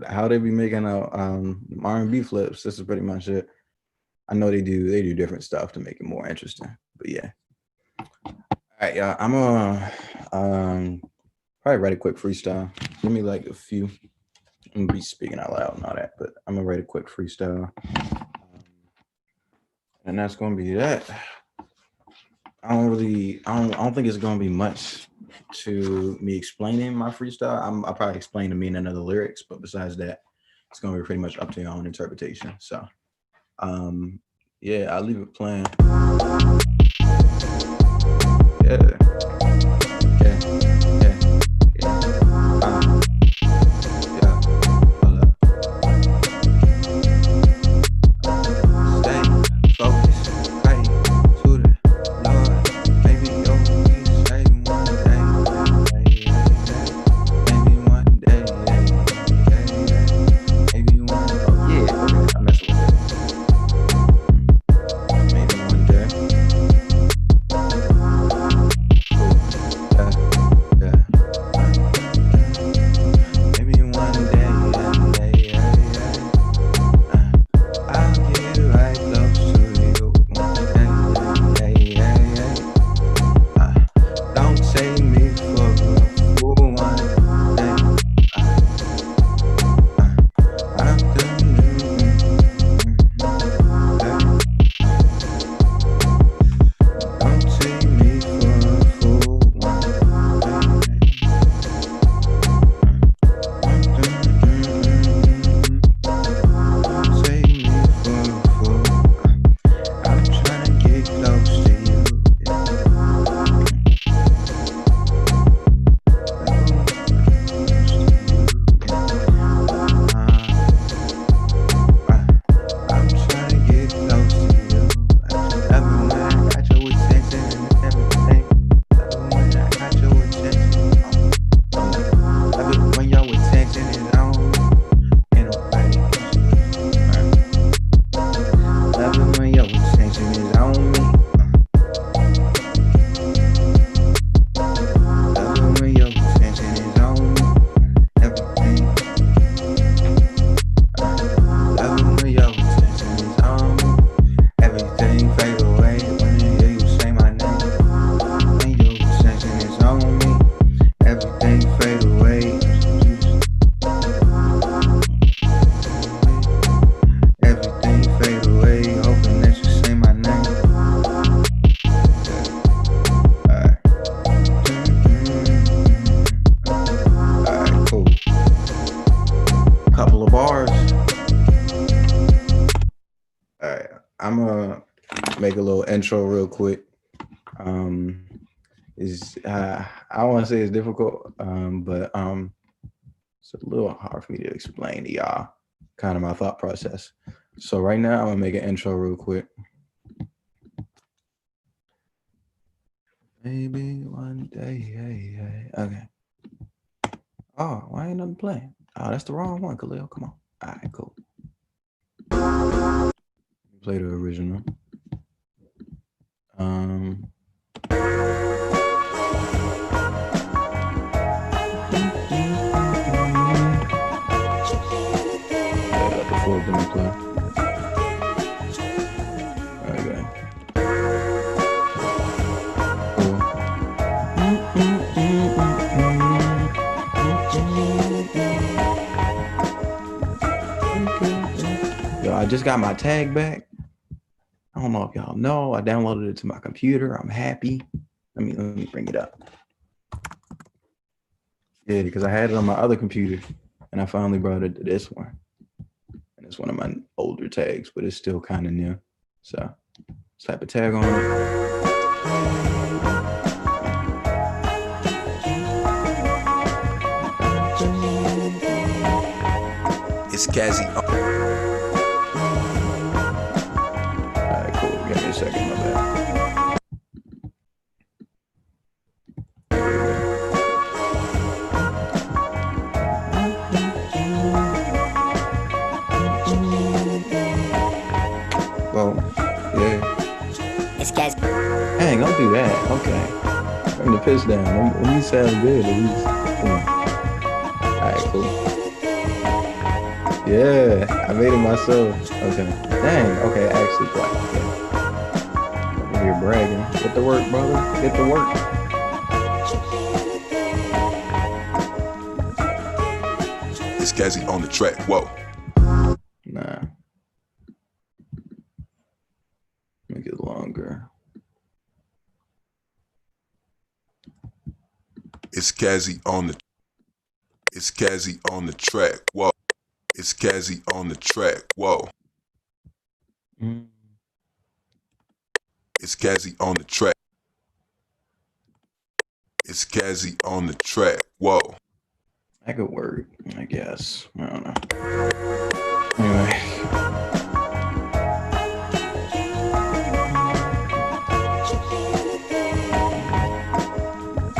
how they be making R&B flips, this is pretty much it. I know they do different stuff to make it more interesting, but yeah. All right, y'all. I'm gonna probably write a quick freestyle. Give me like a few. I'm gonna be speaking out loud and all that, but I'm gonna write a quick freestyle, and that's gonna be that. I don't think it's gonna be much to me explaining my freestyle. I'll probably explain the meaning of the lyrics, but besides that, it's gonna be pretty much up to your own interpretation. So, yeah, I'll leave it playing. Yeah. Yeah. Yeah. Yeah. Yeah. Hold up. Stay focused. Pray to the Lord. Maybe you'll be saved one day. Maybe one day. Maybe one. Oh yeah. Okay. I'm messing with it. Maybe one day. gonna make a little intro real quick. Is I don't want to say it's difficult, but it's a little hard for me to explain to y'all kind of my thought process. So right now I'm gonna make an intro real quick. Maybe one day, hey. Okay. Oh, why ain't nothing playing? Oh, that's the wrong one, Khalil. Come on. All right, cool. Play the original. Let the full demo play. Okay. Yo, I just got my tag back. I don't know if y'all know. I downloaded it to my computer. I'm happy. Let me bring it up. Yeah, because I had it on my other computer, and I finally brought it to this one. And it's one of my older tags, but it's still kind of new. So, slap a tag on it. It's Kazzy. Alright, cool. Give me a second, my bad. Well, yeah. It's Kazzy. Dang, don't do that. Okay. Bring the pitch down. Let me sound good at least. Alright, cool. Yeah, I made it myself. Okay. Dang, okay, actually play. Yeah. Over here bragging. Get to work, brother. Get to work. It's Kazzy on the track. Whoa. Nah. Make it longer. It's Kazzy on the. It's Kazzy on the track. Whoa. It's Kazzy on the track. Whoa. It's Kazzy on the track. It's Kazzy on the track. Whoa. That could work, I guess. I don't know. Anyway.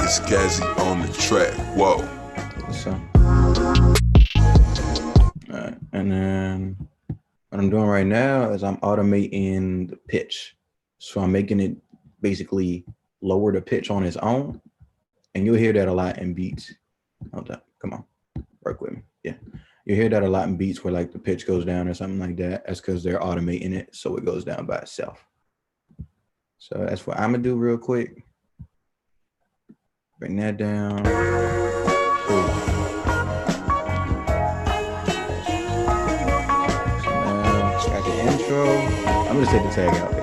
It's Kazzy on the track. Whoa. So. Alright, and then what I'm doing right now is I'm automating the pitch. So I'm making it basically lower the pitch on its own. And you'll hear that a lot in beats. Hold up, come on, work with me. Yeah, you hear that a lot in beats where like the pitch goes down or something like that. That's because they're automating it so it goes down by itself. So that's what I'm gonna do real quick. Bring that down. Cool. So now got the intro. I'm gonna take the tag out there.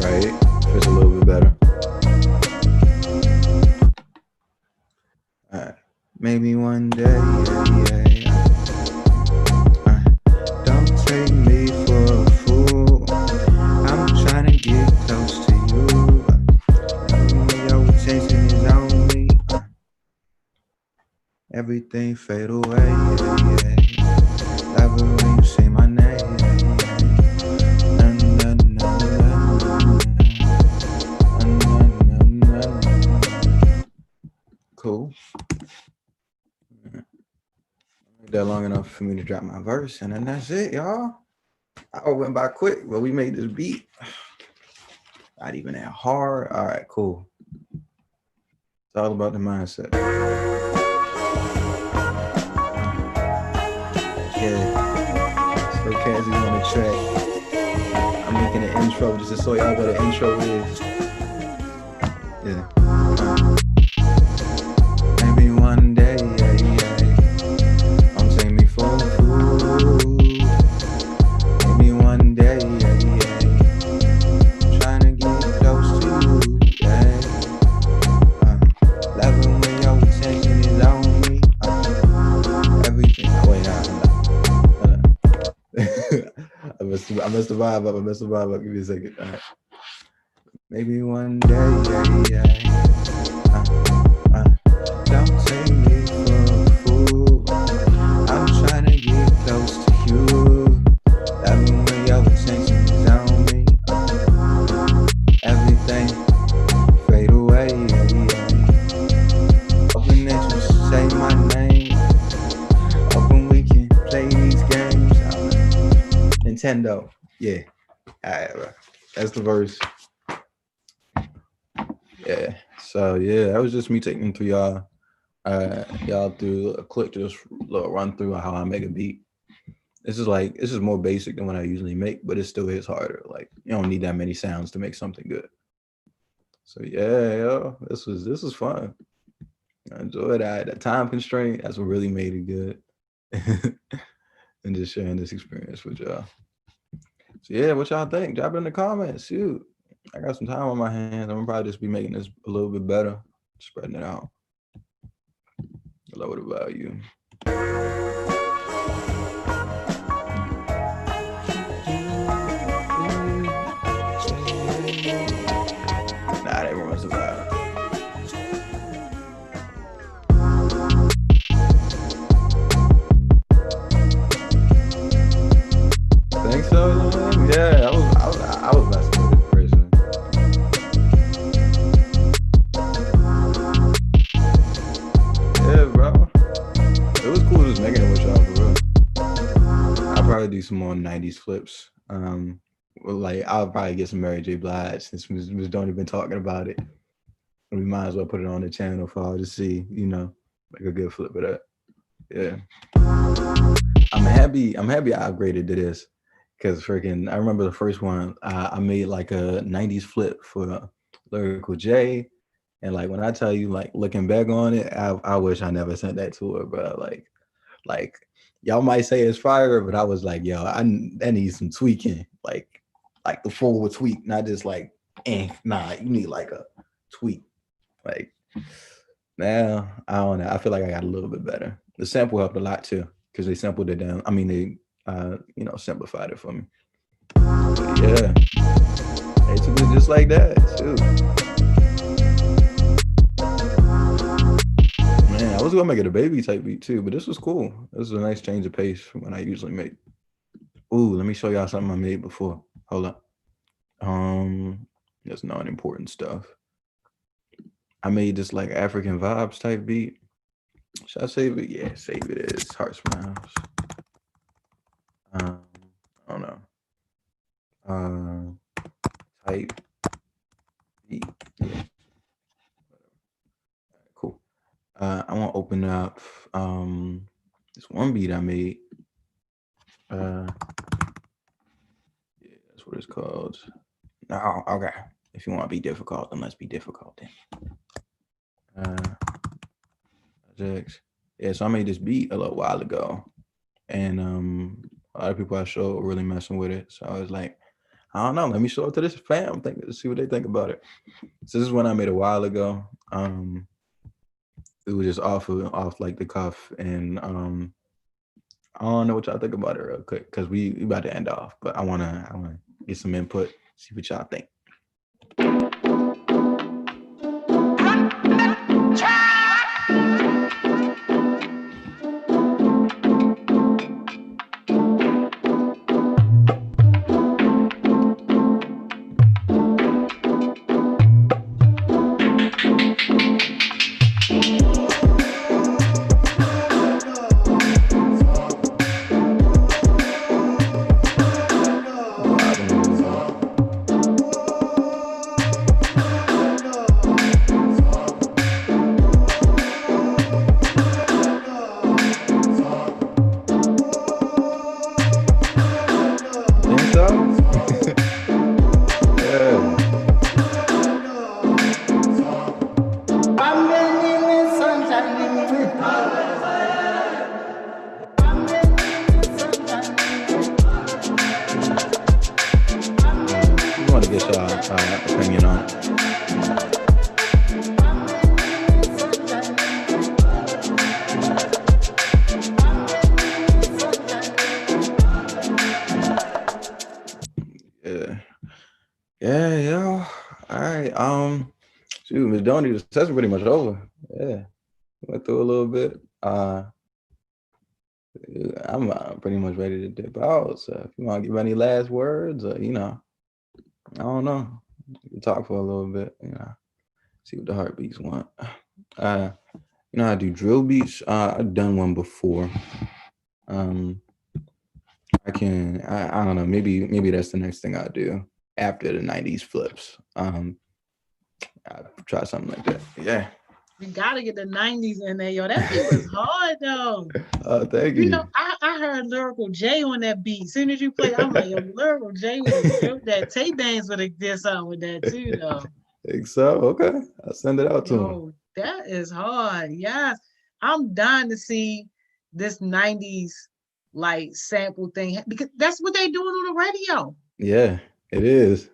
Right, it's a little bit better. All right, maybe one day, don't take me for a fool. I'm trying to get close to you. Your attention is on me. Everything fade away. Love it when you say my name. Cool. That long enough for me to drop my verse, and then that's it, y'all. I went by quick, but we made this beat. Not even that hard. All right, cool. It's all about the mindset. Yeah. So Kazzy on the track. I'm making an intro just to show y'all what an intro is. Yeah. Maybe one day, I'm saying me for food. Maybe one day, I'm trying to get close to you, Loving when your attention is on me. Everything. Wait, I messed the vibe up. I messed the vibe up. Give me a second. All right. Maybe one day, yeah. Don't take me for a fool. I'm trying to get close to you. Loving when your attention is on me. Everything fade away, Hoping that you say my name. Hoping we can play these games. Nintendo, yeah. All right, bro. That's the verse. Yeah. So yeah, that was just me taking through y'all through a quick just little run through how I make a beat. This is more basic than what I usually make, but it still is harder. Like you don't need that many sounds to make something good. So yeah, yo, this was fun. I enjoyed that. That time constraint, that's what really made it good. And just sharing this experience with y'all. So yeah, what y'all think? Drop it in the comments. Shoot. I got some time on my hands. I'm gonna probably just be making this a little bit better, spreading it out. Lower the value. Not everyone's a vibe. Think so? Yeah, I was messing with it personally. Yeah, bro. It was cool just making it with y'all for real. I'll probably do some more 90s flips. Like I'll probably get some Mary J. Blige since we don't even talking about it. We might as well put it on the channel for all to see, like a good flip of that. Yeah. I'm happy I upgraded to this. Because freaking, I remember the first one, I made like a 90s flip for Lyrical J. And like, when I tell you, like, looking back on it, I wish I never sent that to her, bro. Like y'all might say it's fire, but I was like, yo, I need some tweaking. Like the full tweak, not just like, nah, you need like a tweak. Like, now, I don't know. I feel like I got a little bit better. The sample helped a lot too, because they sampled it down. I mean, they simplified it for me. But yeah, they took it just like that. Shoot. Man, I was gonna make it a baby type beat too, but this was cool. This was a nice change of pace from what I usually make. Ooh, let me show y'all something I made before. Hold up. That's non-important stuff. I made this like African vibes type beat. Should I save it? Yeah, save it as HeartSmiles. I don't know. Type beat. Yeah. Cool. I want to open up this one beat I made. Yeah, that's what it's called. No, okay. If you want to be difficult, then let's be difficult then. Projects. Yeah, so I made this beat a little while ago, and a lot of people I showed were really messing with it. So I was like, I don't know, let me show it to this fam, see what they think about it. So this is one I made a while ago. It was just off like the cuff, and I don't know what y'all think about it real quick, because we about to end off, but I wanna get some input, see what y'all think. Opinion on it. Yeah, yo. All right. Shoot, Miss Donnie, the session pretty much over. Yeah. Went through a little bit. I'm pretty much ready to dip out. So if you want to give any last words, or I don't know. We can talk for a little bit, see what the heartbeats want. Uh, I do drill beats. I've done one before. Um, I don't know, maybe that's the next thing I do after the 90s flips. I'll try something like that. Yeah. You gotta get the 90s in there, yo. That beat was hard though. Thank you. I heard Lyrical J on that beat. As soon as you play, I'm like, yo, Lyrical J would have killed that. Tay Bangs would have did something with that too, though. Think so? Okay. I'll send it out to him. Yo, that is hard. Yes. I'm dying to see this 90s like sample thing because that's what they doing on the radio. Yeah, it is.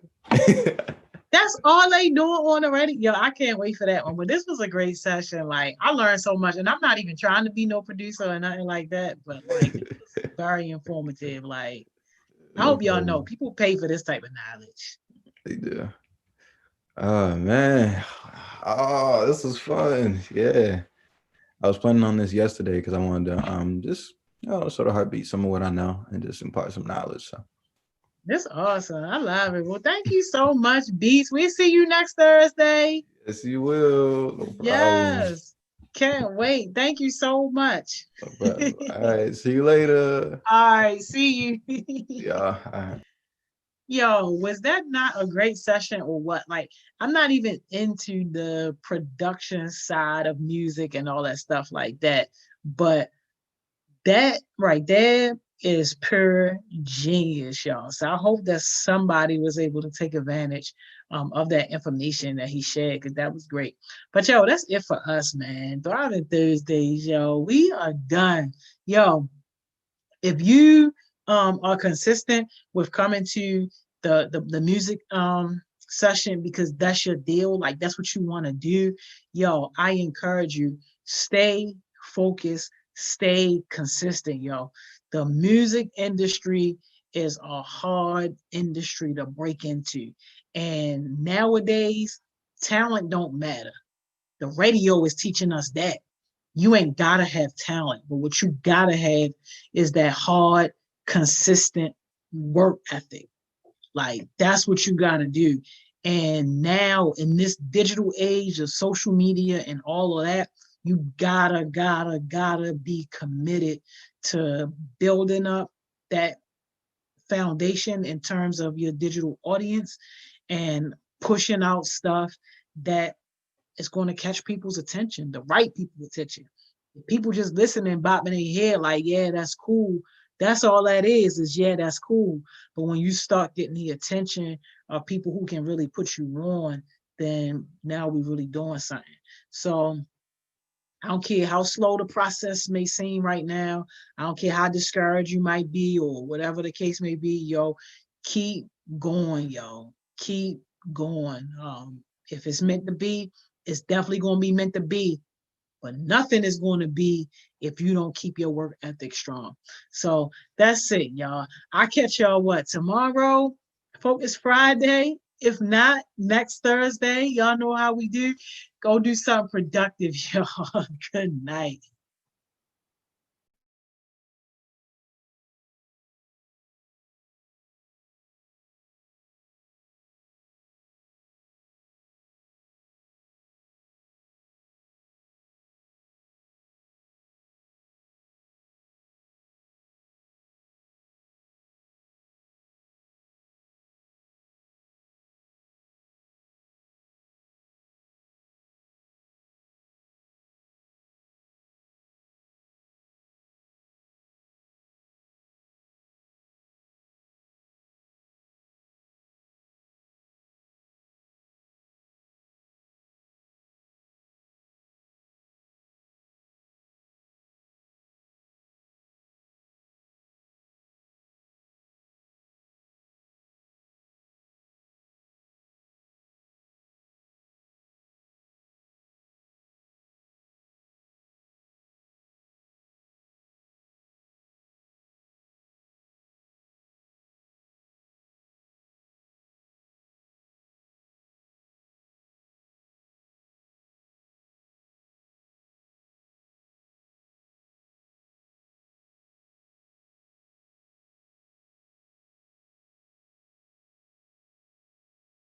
That's all they doing on the radio. Yo, I can't wait for that one. But this was a great session. Like, I learned so much, and I'm not even trying to be no producer or nothing like that. But like, it was very informative. Like, I hope y'all know people pay for this type of knowledge. They do. Oh man. Oh, this was fun. Yeah. I was planning on this yesterday because I wanted to just sort of heartbeat some of what I know and just impart some knowledge. So this is awesome. I love it. Well, thank you so much, Beats. We'll see you next Thursday. Yes, you will. No problem. Yes. Can't wait. Thank you so much. No problem. All right. See you later. All right. See you. Yeah. All right. Yo, was that not a great session or what? Like, I'm not even into the production side of music and all that stuff like that. But that right there is pure genius, y'all. So I hope that somebody was able to take advantage of that information that he shared because that was great. But yo, that's it for us, man. Thriving Thursdays, yo. We are done. Yo, if you are consistent with coming to the music session because that's your deal, like that's what you want to do, yo, I encourage you, stay focused, stay consistent, yo. The music industry is a hard industry to break into. And nowadays, talent don't matter. The radio is teaching us that. You ain't gotta have talent, but what you gotta have is that hard, consistent work ethic. Like that's what you gotta do. And now in this digital age of social media and all of that, you gotta be committed to building up that foundation in terms of your digital audience and pushing out stuff that is going to catch people's attention, the right people's attention. People just listening, bopping their head like, yeah, that's cool. That's all that is yeah, that's cool. But when you start getting the attention of people who can really put you on, then now we're really doing something. So I don't care how slow the process may seem right now. I don't care how discouraged you might be or whatever the case may be, yo, keep going, yo. Keep going. If it's meant to be, it's definitely going to be meant to be. But nothing is going to be if you don't keep your work ethic strong. So that's it, y'all. I catch y'all tomorrow? Focus Friday. If not, next Thursday. Y'all know how we do. Go do something productive, y'all. Good night.